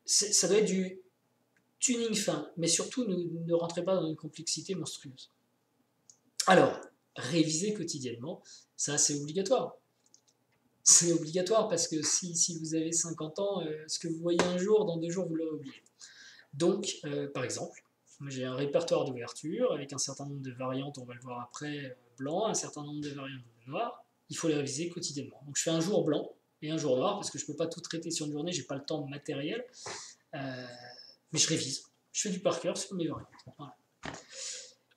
Ça doit être du tuning fin, mais surtout ne rentrez pas dans une complexité monstrueuse. Alors, réviser quotidiennement, ça c'est obligatoire. C'est obligatoire parce que si vous avez 50 ans, ce que vous voyez un jour, dans 2 jours, vous l'aurez oublié. Donc, par exemple, j'ai un répertoire d'ouverture avec un certain nombre de variantes, on va le voir après, blanc, un certain nombre de variantes noires. Il faut les réviser quotidiennement. Donc je fais un jour blanc et un jour noir parce que je ne peux pas tout traiter sur une journée, j'ai pas le temps matériel, mais je révise. Je fais du par cœur sur mes variantes. Voilà.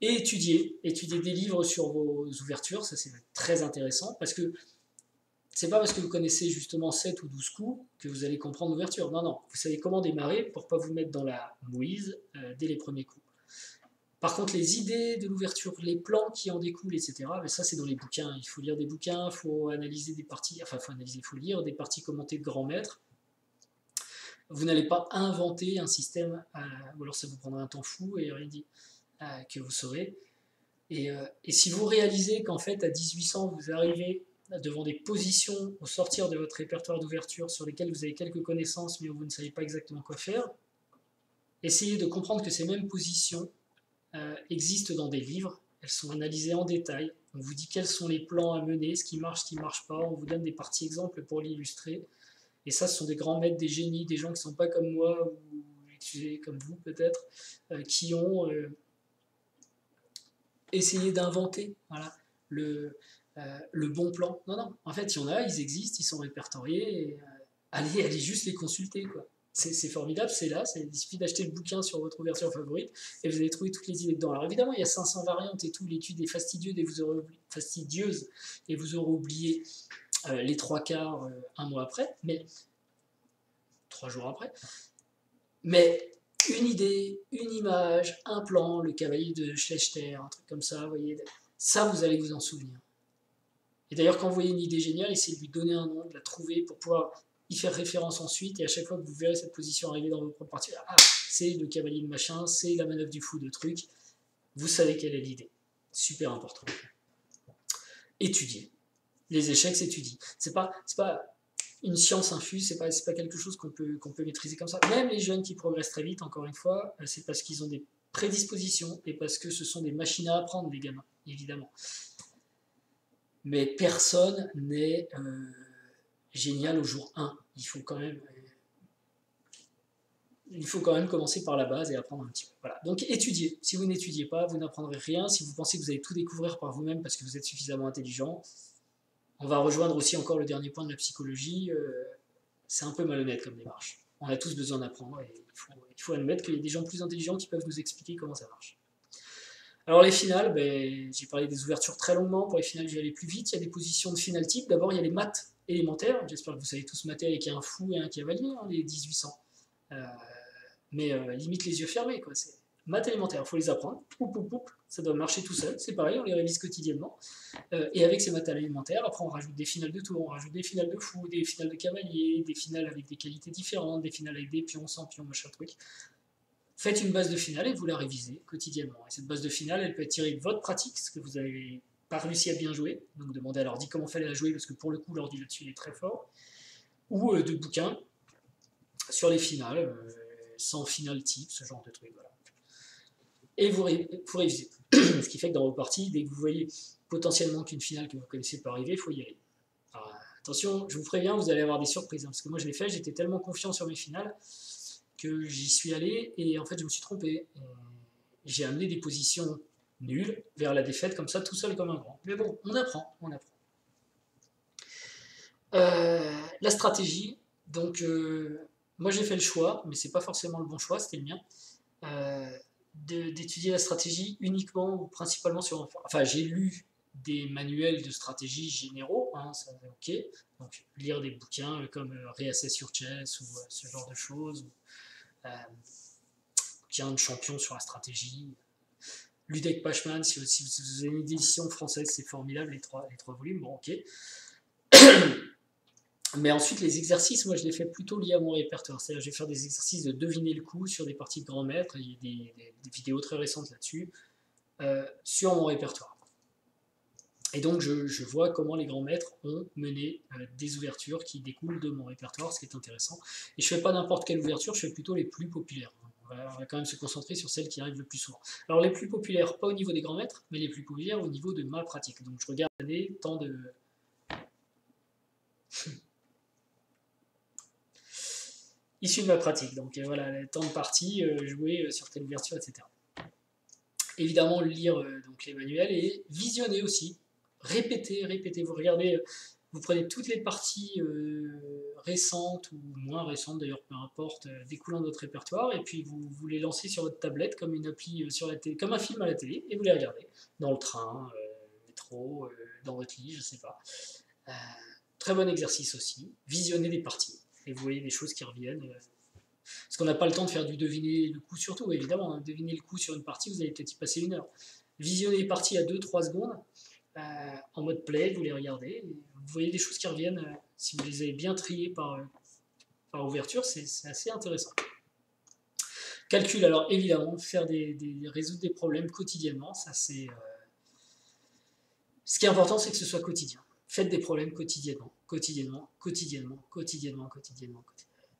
Et étudier des livres sur vos ouvertures, ça c'est très intéressant parce que c'est pas parce que vous connaissez justement 7 ou 12 coups que vous allez comprendre l'ouverture. Non, non, vous savez comment démarrer pour pas vous mettre dans la mouise dès les premiers coups. Par contre, les idées de l'ouverture, les plans qui en découlent, etc., mais ça c'est dans les bouquins. Il faut lire des bouquins, il faut analyser des parties, enfin il faut lire des parties commentées de grands maîtres. Vous n'allez pas inventer un système, ou alors ça vous prendra un temps fou et rien dit que vous saurez. Et si vous réalisez qu'en fait à 1800 vous arrivez devant des positions au sortir de votre répertoire d'ouverture sur lesquelles vous avez quelques connaissances mais où vous ne savez pas exactement quoi faire, essayez de comprendre que ces mêmes positions existent dans des livres, elles sont analysées en détail, on vous dit quels sont les plans à mener, ce qui ne marche pas, on vous donne des parties exemples pour l'illustrer, et ça ce sont des grands maîtres, des génies, des gens qui ne sont pas comme moi, ou comme vous peut-être, qui ont essayé d'inventer le bon plan. Non, non, en fait, il y en a, ils existent, ils sont répertoriés, et, allez juste les consulter, quoi. C'est formidable, c'est là, il suffit d'acheter le bouquin sur votre ouverture favorite, et vous allez trouver toutes les idées dedans. Alors évidemment, il y a 500 variantes et tout, l'étude est fastidieuse, et vous aurez oublié les 3/4 un mois après, mais 3 jours après, mais une idée, une image, un plan, le cavalier de Schlechter, un truc comme ça, vous voyez, ça vous allez vous en souvenir. Et d'ailleurs, quand vous voyez une idée géniale, essayez de lui donner un nom, de la trouver pour pouvoir y faire référence ensuite, et à chaque fois que vous verrez cette position arriver dans votre propre partie, ah, c'est le cavalier de machin, c'est la manœuvre du fou de truc, vous savez quelle est l'idée. Super important. Étudier. Les échecs s'étudient. C'est pas une science infuse, c'est pas quelque chose qu'on peut maîtriser comme ça. Même les jeunes qui progressent très vite, encore une fois, c'est parce qu'ils ont des prédispositions et parce que ce sont des machines à apprendre, les gamins, évidemment. Mais personne n'est génial au jour 1. Il faut quand même commencer par la base et apprendre un petit peu. Voilà. Donc étudiez. Si vous n'étudiez pas, vous n'apprendrez rien. Si vous pensez que vous allez tout découvrir par vous-même parce que vous êtes suffisamment intelligent, on va rejoindre aussi encore le dernier point de la psychologie. C'est un peu malhonnête comme démarche. On a tous besoin d'apprendre et il faut admettre qu'il y a des gens plus intelligents qui peuvent nous expliquer comment ça marche. Alors les finales, j'ai parlé des ouvertures très longuement. Pour les finales, je vais aller plus vite. Il y a des positions de finale type. D'abord, il y a les maths élémentaires. J'espère que vous savez tous mater avec un fou et un cavalier, les 1800. mais limite les yeux fermés, quoi. C'est maths élémentaires, il faut les apprendre, ça doit marcher tout seul, c'est pareil, on les révise quotidiennement. Et avec ces maths élémentaires, après on rajoute des finales de tour, on rajoute des finales de fou, des finales de cavalier, des finales avec des qualités différentes, des finales avec des pions, sans pions, machin truc. Faites une base de finale et vous la révisez quotidiennement. Et cette base de finale, elle peut être tirée de votre pratique, ce que vous avez pas réussi à bien jouer, donc demandez à l'ordi comment fallait la jouer, parce que pour le coup, l'ordi là-dessus, il est très fort, ou de bouquins sur les finales, sans finale type, ce genre de truc, voilà. Et vous révisez. Ce qui fait que dans vos parties, dès que vous voyez potentiellement qu'une finale que vous connaissez peut arriver, il faut y aller. Alors, attention, je vous préviens, vous allez avoir des surprises, hein, parce que moi je l'ai fait, j'étais tellement confiant sur mes finales, que j'y suis allé, et en fait je me suis trompé. J'ai amené des positions nulles vers la défaite, comme ça, tout seul comme un grand. Mais bon, on apprend, on apprend. La stratégie, donc moi j'ai fait le choix, mais c'est pas forcément le bon choix, c'était le mien, d'étudier la stratégie uniquement ou principalement sur... Enfin, j'ai lu des manuels de stratégie généraux, hein, ça ok, donc lire des bouquins comme Reassess Your Chess ou ce genre de choses, bouquin de champion sur la stratégie. Ludek Pachman, si vous avez une édition française, c'est formidable, les trois volumes, bon ok. Mais ensuite, les exercices, moi je les fais plutôt liés à mon répertoire. C'est-à-dire, je vais faire des exercices de deviner le coup sur des parties de grands maîtres. Il y a des vidéos très récentes là-dessus, sur mon répertoire. Et donc, je vois comment les grands maîtres ont mené des ouvertures qui découlent de mon répertoire, ce qui est intéressant. Et je ne fais pas n'importe quelle ouverture, je fais plutôt les plus populaires. On va quand même se concentrer sur celles qui arrivent le plus souvent. Alors, les plus populaires, pas au niveau des grands maîtres, mais les plus populaires au niveau de ma pratique. Donc, je regarde l'année, temps de... issu de ma pratique. Donc voilà, le temps de partie, jouer sur telle ouverture, etc. Évidemment, lire donc les manuels et visionner aussi. Répéter. Vous regardez, vous prenez toutes les parties récentes ou moins récentes, d'ailleurs, peu importe, découlant de votre répertoire, et puis vous les lancez sur votre tablette comme une appli sur la télé, comme un film à la télé, et vous les regardez dans le train, métro, dans votre lit, je sais pas. Très bon exercice aussi. Visionner des parties. Et vous voyez des choses qui reviennent. Parce qu'on n'a pas le temps de faire du deviner le coup surtout, évidemment. Hein. Deviner le coup sur une partie, vous allez peut-être y passer 1 heure. Visionner les parties à 2-3 secondes, en mode play, vous les regardez. Vous voyez des choses qui reviennent. Si vous les avez bien triées par ouverture, c'est assez intéressant. Calcul, alors évidemment, faire résoudre des problèmes quotidiennement, ça c'est... Ce qui est important, c'est que ce soit quotidien. Faites des problèmes quotidiennement,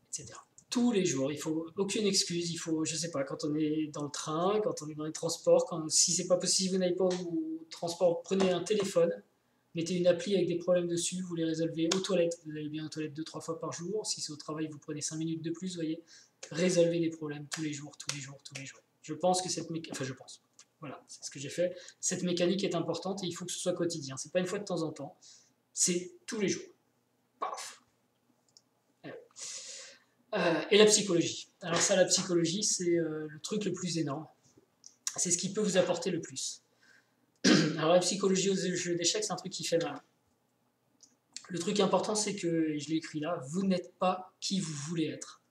etc. Tous les jours, il faut aucune excuse, il faut, je sais pas, quand on est dans le train, quand on est dans les transports, si c'est pas possible, vous n'allez pas au transport, prenez un téléphone, mettez une appli avec des problèmes dessus, vous les résolvez aux toilettes, vous allez bien aux toilettes 2-3 fois par jour, si c'est au travail, vous prenez 5 minutes de plus, vous voyez, résolvez les problèmes tous les jours. Je pense que voilà, c'est ce que j'ai fait. Cette mécanique est importante et il faut que ce soit quotidien. C'est pas une fois de temps en temps, c'est tous les jours. Paf. Et la psychologie. Alors ça, la psychologie, c'est le truc le plus énorme. C'est ce qui peut vous apporter le plus. Alors la psychologie aux jeux d'échecs, c'est un truc qui fait mal. Le truc important, c'est que, et je l'ai écrit là, vous n'êtes pas qui vous voulez être.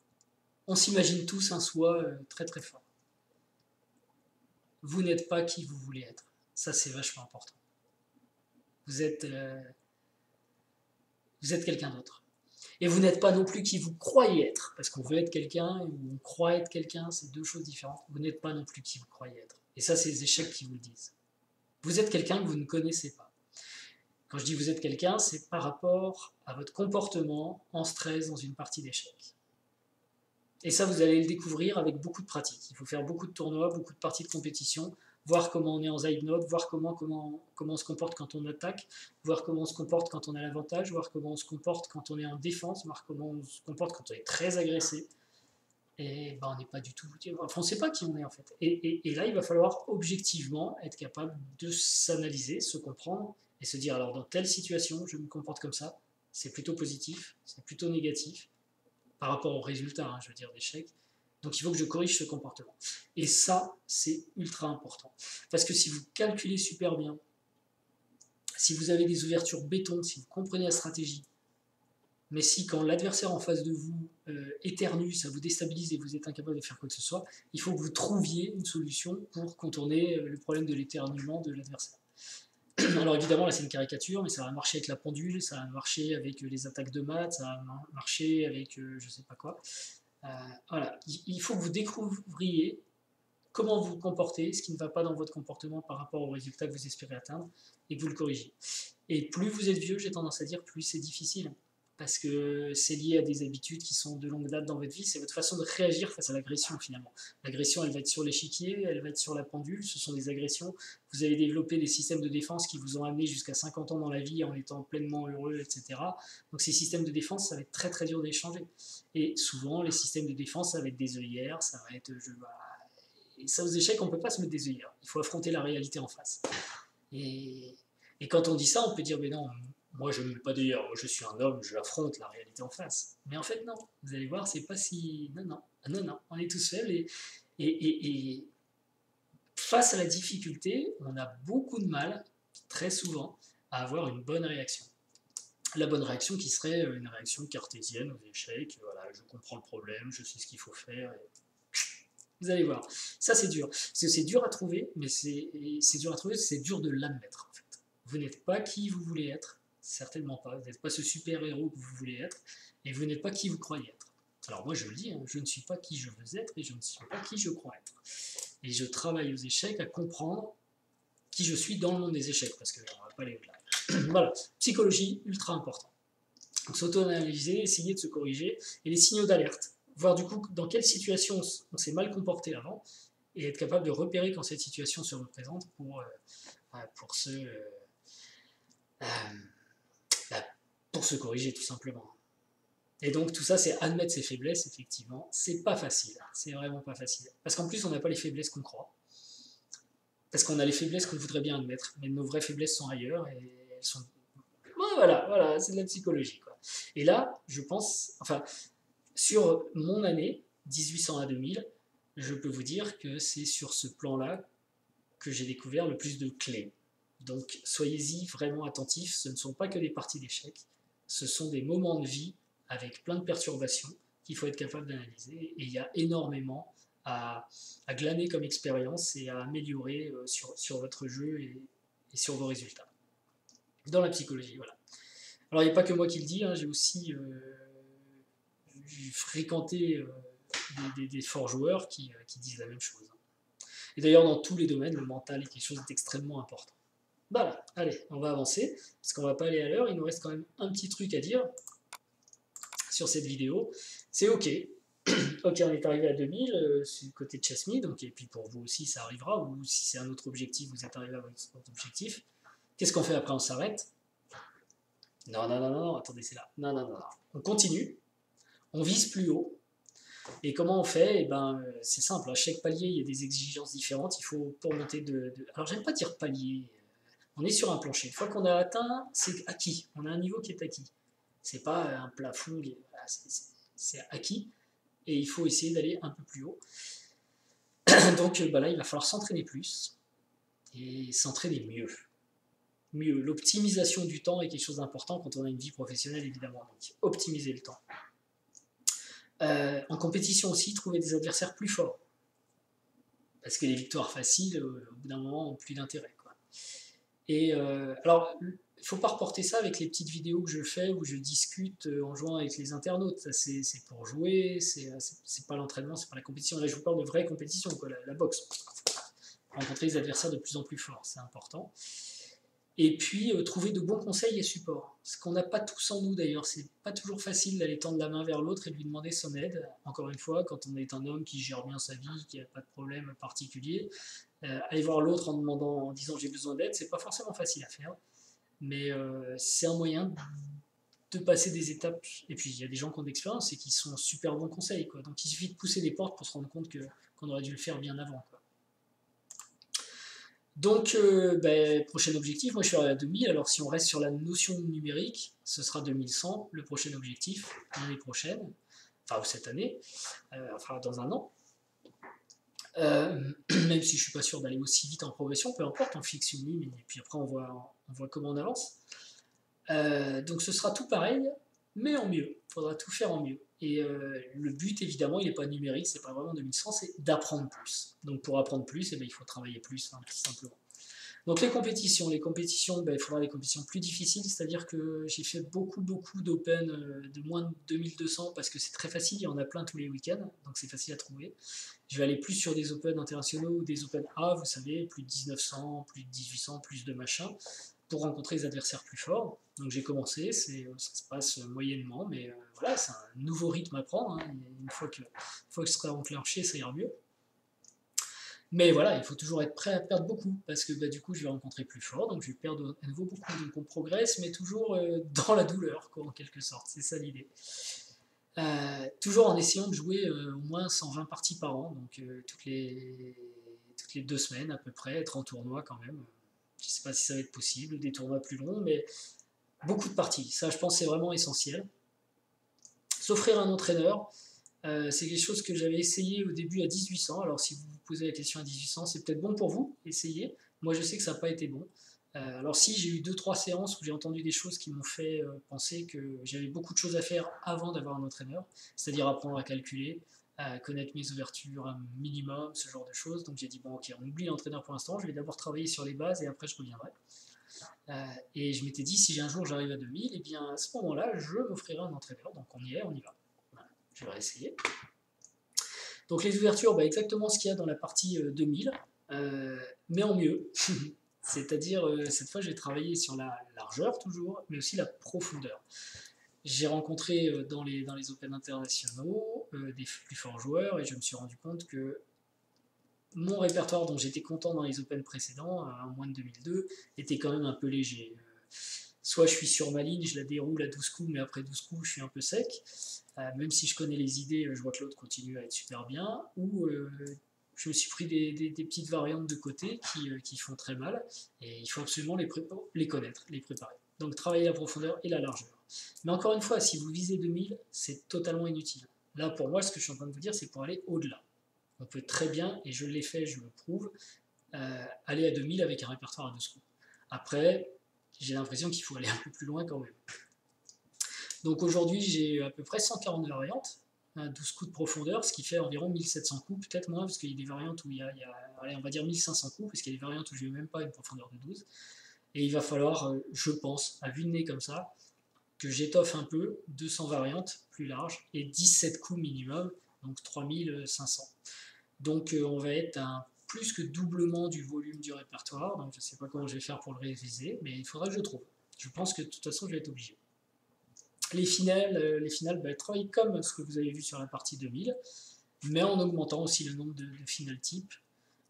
On s'imagine tous un soi très très fort. Vous n'êtes pas qui vous voulez être. Ça, c'est vachement important. Vous êtes quelqu'un d'autre. Et vous n'êtes pas non plus qui vous croyez être, parce qu'on veut être quelqu'un ou on croit être quelqu'un, c'est deux choses différentes. Vous n'êtes pas non plus qui vous croyez être. Et ça, c'est les échecs qui vous le disent. Vous êtes quelqu'un que vous ne connaissez pas. Quand je dis vous êtes quelqu'un, c'est par rapport à votre comportement en stress dans une partie d'échecs. Et ça, vous allez le découvrir avec beaucoup de pratique. Il faut faire beaucoup de tournois, beaucoup de parties de compétition, voir comment on est en side note, voir comment on se comporte quand on attaque, voir comment on se comporte quand on a l'avantage, voir comment on se comporte quand on est en défense, voir comment on se comporte quand on est très agressé. Et ben, on n'est pas du tout... Enfin, on ne sait pas qui on est en fait. Et là, il va falloir objectivement être capable de s'analyser, se comprendre, et se dire, alors dans telle situation, je me comporte comme ça, c'est plutôt positif, c'est plutôt négatif, par rapport au résultat, hein, je veux dire, d'échec. Donc il faut que je corrige ce comportement. Et ça, c'est ultra important. Parce que si vous calculez super bien, si vous avez des ouvertures béton, si vous comprenez la stratégie, Mais si quand l'adversaire en face de vous éternue, ça vous déstabilise et vous êtes incapable de faire quoi que ce soit, il faut que vous trouviez une solution pour contourner le problème de l'éternuement de l'adversaire. Alors évidemment, là c'est une caricature, mais ça va marcher avec la pendule, ça va marcher avec les attaques de maths, ça va marcher avec je sais pas quoi. Voilà, il faut que vous découvriez comment vous vous comportez, ce qui ne va pas dans votre comportement par rapport au résultat que vous espérez atteindre, et que vous le corrigez. Et plus vous êtes vieux, j'ai tendance à dire, plus c'est difficile. Parce que c'est lié à des habitudes qui sont de longue date dans votre vie, c'est votre façon de réagir face à l'agression finalement. L'agression, elle va être sur l'échiquier, elle va être sur la pendule, ce sont des agressions. Vous avez développé des systèmes de défense qui vous ont amené jusqu'à 50 ans dans la vie en étant pleinement heureux, etc. Donc ces systèmes de défense, ça va être très très dur d'échanger. Et souvent, les systèmes de défense, ça va être des œillères, ça va être... Et ça, aux échecs, on ne peut pas se mettre des œillères. Il faut affronter la réalité en face. Et quand on dit ça, on peut dire, mais non, moi je ne mets pas d'œillères, moi je suis un homme, je affronte la réalité en face. Mais en fait, non. Vous allez voir, c'est pas si... Non, non, non, non. On est tous faibles et face à la difficulté, on a beaucoup de mal, très souvent, à avoir une bonne réaction. La bonne réaction qui serait une réaction cartésienne aux échecs, voilà, je comprends le problème, je sais ce qu'il faut faire, et vous allez voir. Ça, c'est dur. C'est dur à trouver, mais c'est dur à trouver, c'est dur de l'admettre, en fait. Vous n'êtes pas qui vous voulez être, certainement pas. Vous n'êtes pas ce super-héros que vous voulez être, et vous n'êtes pas qui vous croyez être. Alors moi, je le dis, hein, je ne suis pas qui je veux être, et je ne suis pas qui je crois être. Et je travaille aux échecs à comprendre qui je suis dans le monde des échecs, parce qu'on ne va pas aller au-delà. Voilà, psychologie, ultra important. Donc s'auto-analyser, essayer de se corriger, et les signaux d'alerte. Voir du coup dans quelle situation on s'est mal comporté avant, et être capable de repérer quand cette situation se représente pour se corriger tout simplement. Et donc tout ça, c'est admettre ses faiblesses, effectivement. C'est pas facile, c'est vraiment pas facile. Parce qu'en plus, on n'a pas les faiblesses qu'on croit. Parce qu'on a les faiblesses qu'on voudrait bien admettre, mais nos vraies faiblesses sont ailleurs, et elles sont... Voilà, c'est de la psychologie, quoi. Et là, je pense, enfin, sur mon année, 1800 à 2000, je peux vous dire que c'est sur ce plan-là que j'ai découvert le plus de clés. Donc soyez-y vraiment attentifs, ce ne sont pas que des parties d'échecs, ce sont des moments de vie avec plein de perturbations qu'il faut être capable d'analyser, et il y a énormément à glaner comme expérience et à améliorer sur votre jeu et sur vos résultats. Dans la psychologie, voilà. Alors il n'y a pas que moi qui le dis, hein, j'ai aussi fréquenté des forts joueurs qui disent la même chose. Et d'ailleurs, dans tous les domaines, le mental est quelque chose d'extrêmement important. Voilà, allez, on va avancer, parce qu'on va pas aller à l'heure, il nous reste quand même un petit truc à dire sur cette vidéo. C'est OK. OK, on est arrivé à 2000, c'est le côté de Chess.me, donc, et puis pour vous aussi ça arrivera, ou si c'est un autre objectif, vous êtes arrivé à votre objectif. Qu'est-ce qu'on fait après? On s'arrête? Non, attendez, c'est là. Non. On continue, on vise plus haut. Et comment on fait? C'est simple, à chaque palier, il y a des exigences différentes. Il faut, pour monter Alors, j'aime pas dire palier. On est sur un plancher. Une fois qu'on a atteint, c'est acquis. On a un niveau qui est acquis. C'est pas un plafond, c'est acquis. Et il faut essayer d'aller un peu plus haut. Donc là, il va falloir s'entraîner plus et s'entraîner mieux. L'optimisation du temps est quelque chose d'important quand on a une vie professionnelle, évidemment. Donc, optimiser le temps. En compétition aussi, trouver des adversaires plus forts. Parce que les victoires faciles, au bout d'un moment, ont plus d'intérêt. Et alors, il ne faut pas reporter ça avec les petites vidéos que je fais où je discute en jouant avec les internautes. Ça, c'est pour jouer, c'est pas l'entraînement, c'est pas la compétition. Là, je vous parle de vraie compétition, quoi, la boxe. Rencontrer des adversaires de plus en plus forts, c'est important. Et puis, trouver de bons conseils et supports. Ce qu'on n'a pas tous en nous d'ailleurs, c'est pas toujours facile d'aller tendre la main vers l'autre et de lui demander son aide. Encore une fois, quand on est un homme qui gère bien sa vie, qui n'a pas de problème particulier, aller voir l'autre en disant j'ai besoin d'aide, c'est pas forcément facile à faire. Mais c'est un moyen de passer des étapes. Et puis, il y a des gens qui ont de l'expérience et qui sont super bons conseils, quoi. Donc, il suffit de pousser des portes pour se rendre compte qu'on aurait dû le faire bien avant, quoi. Donc, prochain objectif, moi je suis à 2000, alors si on reste sur la notion numérique, ce sera 2100, le prochain objectif, l'année prochaine, enfin cette année, enfin dans un an. Même si je ne suis pas sûr d'aller aussi vite en progression, peu importe, on fixe une ligne et puis après on voit comment on avance. Donc ce sera tout pareil, mais en mieux. Il faudra tout faire en mieux. Et le but, évidemment, il n'est pas numérique, c'est pas vraiment 2100, c'est d'apprendre plus. Donc pour apprendre plus, eh bien, il faut travailler plus, hein, tout simplement. Donc les compétitions, ben, il faudra des compétitions plus difficiles, c'est-à-dire que j'ai fait beaucoup d'open de moins de 2200 parce que c'est très facile, il y en a plein tous les week-ends, donc c'est facile à trouver. Je vais aller plus sur des open internationaux ou des open A, vous savez, plus de 1900, plus de 1800, plus de machin, pour rencontrer des adversaires plus forts. Donc j'ai commencé, ça se passe moyennement, mais voilà, c'est un nouveau rythme à prendre. Hein. Une fois que je serai enclenché, ça ira mieux. Mais voilà, il faut toujours être prêt à perdre beaucoup, parce que bah, du coup, je vais rencontrer plus fort, donc je vais perdre à nouveau beaucoup. Donc on progresse, mais toujours dans la douleur, quoi, en quelque sorte. C'est ça l'idée. Toujours en essayant de jouer au moins 120 parties par an, donc toutes les 2 semaines à peu près, être en tournoi quand même. Je ne sais pas si ça va être possible, des tournois plus longs, mais beaucoup de parties. Ça, je pense, c'est vraiment essentiel. S'offrir un entraîneur, c'est quelque chose que j'avais essayé au début à 1800. Alors si vous vous posez la question à 1800, c'est peut-être bon pour vous, essayez. Moi je sais que ça n'a pas été bon. Alors si j'ai eu 2-3 séances où j'ai entendu des choses qui m'ont fait penser que j'avais beaucoup de choses à faire avant d'avoir un entraîneur, c'est-à-dire apprendre à calculer, à connaître mes ouvertures un minimum, ce genre de choses. Donc j'ai dit bon ok, on oublie l'entraîneur pour l'instant, je vais d'abord travailler sur les bases et après je reviendrai. Et je m'étais dit si un jour j'arrive à 2000, et bien à ce moment-là je m'offrirai un entraîneur. Donc on y est, on y va. Voilà, je vais essayer. Donc les ouvertures, bah, exactement ce qu'il y a dans la partie 2000, mais en mieux. C'est-à-dire, cette fois, j'ai travaillé sur la largeur toujours, mais aussi la profondeur. J'ai rencontré dans les Open internationaux des plus forts joueurs et je me suis rendu compte que mon répertoire dont j'étais content dans les Open précédents, en moins de 2002, était quand même un peu léger. Soit je suis sur ma ligne, je la déroule à 12 coups, mais après 12 coups, je suis un peu sec. Même si je connais les idées, je vois que l'autre continue à être super bien. Ou je me suis pris des petites variantes de côté qui font très mal. Et il faut absolument les connaître, les préparer. Donc travailler la profondeur et la largeur. Mais encore une fois, si vous visez 2000, c'est totalement inutile. Là, pour moi, ce que je suis en train de vous dire, c'est pour aller au-delà. On peut très bien, et je l'ai fait, je le prouve, aller à 2000 avec un répertoire à 12 coups. Après, j'ai l'impression qu'il faut aller un peu plus loin quand même. Donc aujourd'hui, j'ai à peu près 140 variantes, 12 coups de profondeur, ce qui fait environ 1700 coups, peut-être moins, parce qu'il y a des variantes où il y a allez, on va dire 1500 coups, parce qu'il y a des variantes où je n'ai même pas une profondeur de 12. Et il va falloir, je pense, à vue de nez comme ça, que j'étoffe un peu, 200 variantes plus larges, et 17 coups minimum, donc 3500. Donc on va être à plus que doublement du volume du répertoire, donc je ne sais pas comment je vais faire pour le réviser, mais il faudra que je trouve. Je pense que de toute façon je vais être obligé. Les finales bah, travaillent comme ce que vous avez vu sur la partie 2000, mais en augmentant aussi le nombre de finales type,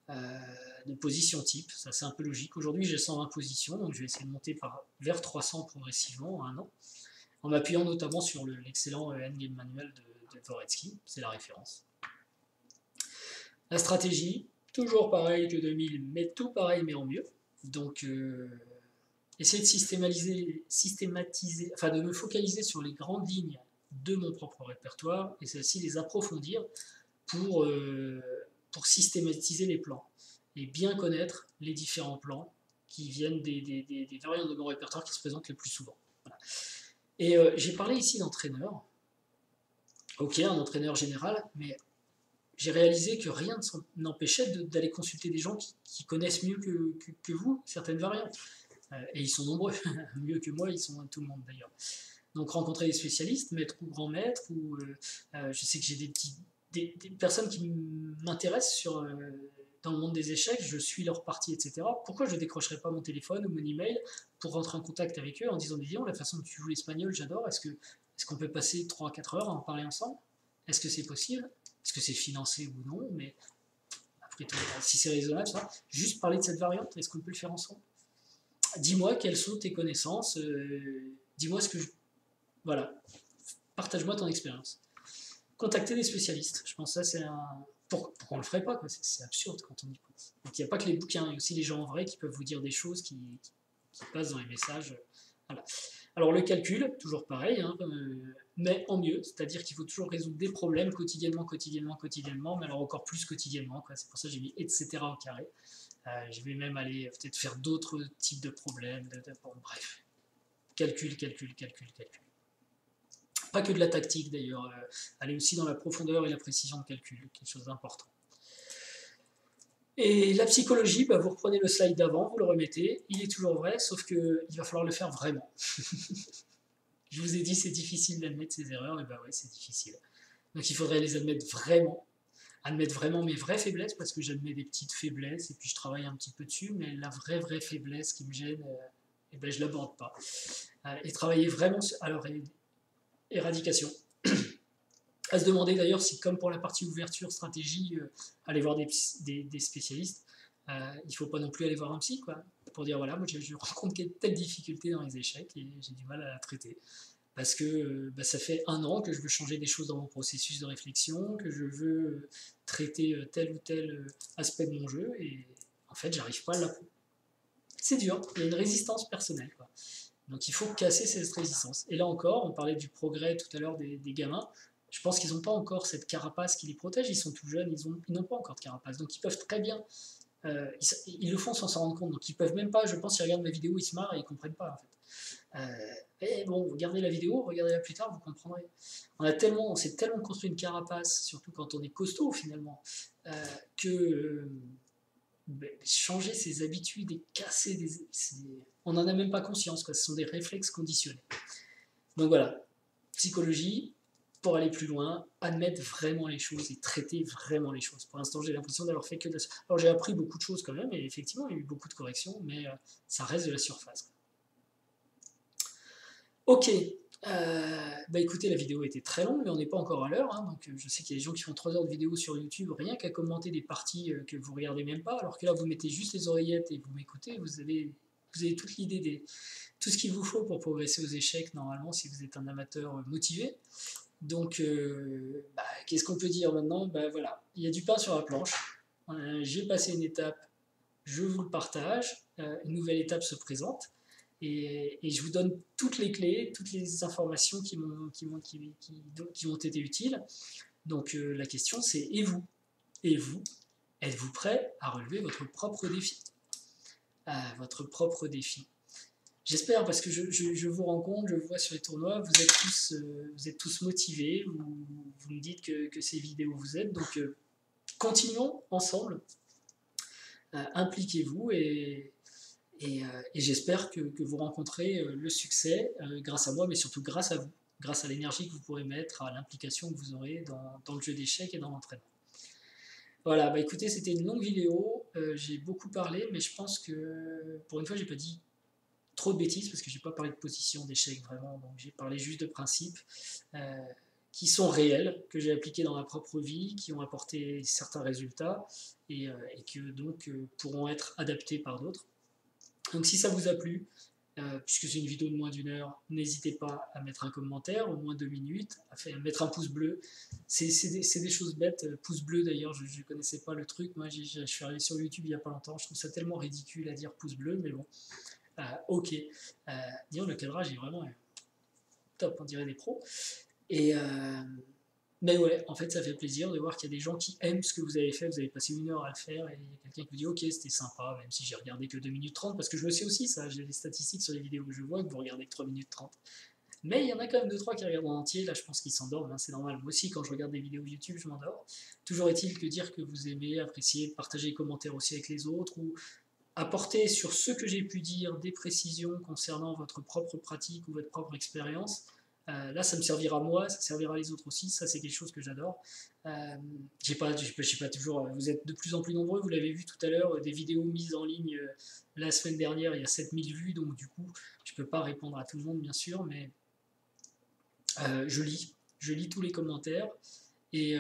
de positions type, ça c'est un peu logique. Aujourd'hui j'ai 120 positions, donc je vais essayer de monter vers 300 progressivement en un an, en m'appuyant notamment sur l'excellent endgame manuel de Dvoretsky, c'est la référence. La stratégie, toujours pareil que 2000, mais tout pareil mais en mieux. Donc essayer de systématiser, enfin de me focaliser sur les grandes lignes de mon propre répertoire et celles-ci les approfondir pour systématiser les plans et bien connaître les différents plans qui viennent des variantes de mon répertoire qui se présentent le plus souvent. Voilà. Et j'ai parlé ici d'entraîneur. Ok, un entraîneur général, mais j'ai réalisé que rien n'empêchait d'aller consulter des gens qui connaissent mieux que vous certaines variantes. Et ils sont nombreux, mieux que moi, ils sont tout le monde d'ailleurs. Donc rencontrer des spécialistes, maîtres ou grands maîtres, ou je sais que j'ai des personnes qui m'intéressent dans le monde des échecs, je suis leur partie, etc. Pourquoi je ne décrocherai pas mon téléphone ou mon email pour rentrer en contact avec eux en disant Didier, la façon dont tu joues l'espagnol, j'adore, est-ce qu'on peut passer 3-4 heures à en parler ensemble? Est-ce que c'est possible? Est-ce que c'est financé ou non? Mais après tout, si c'est raisonnable, ça, juste parler de cette variante, est-ce qu'on peut le faire ensemble? Dis-moi quelles sont tes connaissances, dis-moi ce que je... Voilà, partage-moi ton expérience. Contacter des spécialistes, je pense que ça c'est un... Pourquoi on le ferait pas, quoi. C'est absurde quand on y pense. Donc il n'y a pas que les bouquins, il y a aussi les gens en vrai qui peuvent vous dire des choses qui passent dans les messages. Voilà. Alors le calcul, toujours pareil, hein, mais en mieux, c'est-à-dire qu'il faut toujours résoudre des problèmes quotidiennement, mais alors encore plus quotidiennement, quoi. C'est pour ça que j'ai mis etc. au carré. Je vais même aller peut-être faire d'autres types de problèmes, bon, bref. Calcul. Pas que de la tactique d'ailleurs, aller aussi dans la profondeur et la précision de calcul, quelque chose d'important. Et la psychologie, bah, vous reprenez le slide d'avant, vous le remettez, il est toujours vrai, sauf qu'il va falloir le faire vraiment. Je vous ai dit c'est difficile d'admettre ses erreurs, et bah ouais, c'est difficile. Donc il faudrait les admettre vraiment mes vraies faiblesses, parce que j'admets des petites faiblesses, et puis je travaille un petit peu dessus, mais la vraie faiblesse qui me gêne, et ben je l'aborde pas. Et travailler vraiment sur... Alors, éradication. À se demander d'ailleurs si, comme pour la partie ouverture, stratégie, aller voir des spécialistes, il ne faut pas non plus aller voir un psy, quoi, pour dire voilà, moi je rencontre telle difficulté dans les échecs et j'ai du mal à la traiter. Parce que bah, ça fait 1 an que je veux changer des choses dans mon processus de réflexion, que je veux traiter tel ou tel aspect de mon jeu, et en fait, j'arrive pas à l'apprendre. C'est dur, il y a une résistance personnelle, quoi. Donc il faut casser cette résistance. Et là encore, on parlait du progrès tout à l'heure des gamins. Je pense qu'ils n'ont pas encore cette carapace qui les protège. Ils sont tout jeunes, ils n'ont pas encore de carapace. Donc ils peuvent très bien. Ils le font sans s'en rendre compte. Donc ils peuvent même pas, je pense, ils regardent ma vidéo, ils se marrent et ils comprennent pas en fait. Et bon, regardez la vidéo, regardez-la plus tard, vous comprendrez. On s'est tellement construit une carapace, surtout quand on est costaud finalement, que changer ses habitudes et casser on n'en a même pas conscience, quoi. Ce sont des réflexes conditionnés. Donc voilà, psychologie, pour aller plus loin, admettre vraiment les choses et traiter vraiment les choses. Pour l'instant, j'ai l'impression d'avoir fait que de la... Alors j'ai appris beaucoup de choses quand même, et effectivement, il y a eu beaucoup de corrections, mais ça reste de la surface. Ok, bah écoutez, la vidéo était très longue, mais on n'est pas encore à l'heure, hein, donc je sais qu'il y a des gens qui font 3 heures de vidéo sur YouTube, rien qu'à commenter des parties que vous regardez même pas, alors que là vous mettez juste les oreillettes et vous m'écoutez, vous avez toute l'idée tout ce qu'il vous faut pour progresser aux échecs normalement si vous êtes un amateur motivé. Donc bah, qu'est-ce qu'on peut dire maintenant? Bah voilà, il y a du pain sur la planche, j'ai passé une étape, je vous le partage, une nouvelle étape se présente. Et je vous donne toutes les clés, toutes les informations qui ont été utiles. Donc la question c'est, et vous? Et vous? Êtes-vous prêt à relever votre propre défi? Votre propre défi. J'espère, parce que je vous rencontre, je vous vois sur les tournois, vous êtes tous motivés, vous me dites que ces vidéos vous aident. Donc continuons ensemble, impliquez-vous et j'espère que vous rencontrez le succès grâce à moi, mais surtout grâce à vous, grâce à l'énergie que vous pourrez mettre, à l'implication que vous aurez dans le jeu d'échecs et dans l'entraînement. Voilà, bah écoutez, c'était une longue vidéo, j'ai beaucoup parlé, mais je pense que pour une fois, j'ai pas dit trop de bêtises, parce que j'ai pas parlé de position d'échecs vraiment, donc j'ai parlé juste de principes qui sont réels, que j'ai appliqués dans ma propre vie, qui ont apporté certains résultats, et qui donc pourront être adaptés par d'autres. Donc si ça vous a plu, puisque c'est une vidéo de moins d'1 heure, n'hésitez pas à mettre un commentaire, au moins 2 minutes, à mettre un pouce bleu. C'est des choses bêtes. Pouce bleu d'ailleurs, je ne connaissais pas le truc. Moi, je suis arrivé sur YouTube il n'y a pas longtemps. Je trouve ça tellement ridicule à dire pouce bleu, mais bon. Ok. Disons, le cadrage est vraiment top, on dirait des pros. Mais ouais, en fait, ça fait plaisir de voir qu'il y a des gens qui aiment ce que vous avez fait. Vous avez passé 1 heure à le faire et il y a quelqu'un qui vous dit ok, c'était sympa, même si j'ai regardé que 2 minutes 30, parce que je le sais aussi, ça, j'ai des statistiques sur les vidéos que je vois que vous regardez que 3 minutes 30. Mais il y en a quand même 2-3 qui regardent en entier. Là, je pense qu'ils s'endorment, hein, c'est normal. Moi aussi, quand je regarde des vidéos YouTube, je m'endors. Toujours est-il que dire que vous aimez, apprécier, partager les commentaires aussi avec les autres, ou apporter sur ce que j'ai pu dire des précisions concernant votre propre pratique ou votre propre expérience. Là, ça me servira à moi, ça servira à les autres aussi. Ça, c'est quelque chose que j'adore. J'ai pas toujours. Vous êtes de plus en plus nombreux. Vous l'avez vu tout à l'heure, des vidéos mises en ligne la semaine dernière. Il y a 7000 vues, donc du coup, je peux pas répondre à tout le monde, bien sûr, mais je lis tous les commentaires et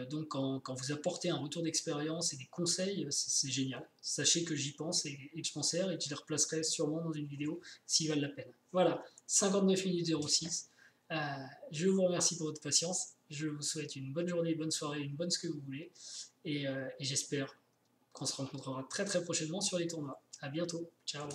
donc quand vous apportez un retour d'expérience et des conseils, c'est génial. Sachez que j'y pense et que je m'en sers et que je les replacerai sûrement dans une vidéo s'ils valent la peine. Voilà, 59 minutes 06. Je vous remercie pour votre patience. Je vous souhaite une bonne journée, une bonne soirée, une bonne ce que vous voulez. Et j'espère qu'on se rencontrera très très prochainement sur les tournois. A bientôt. Ciao.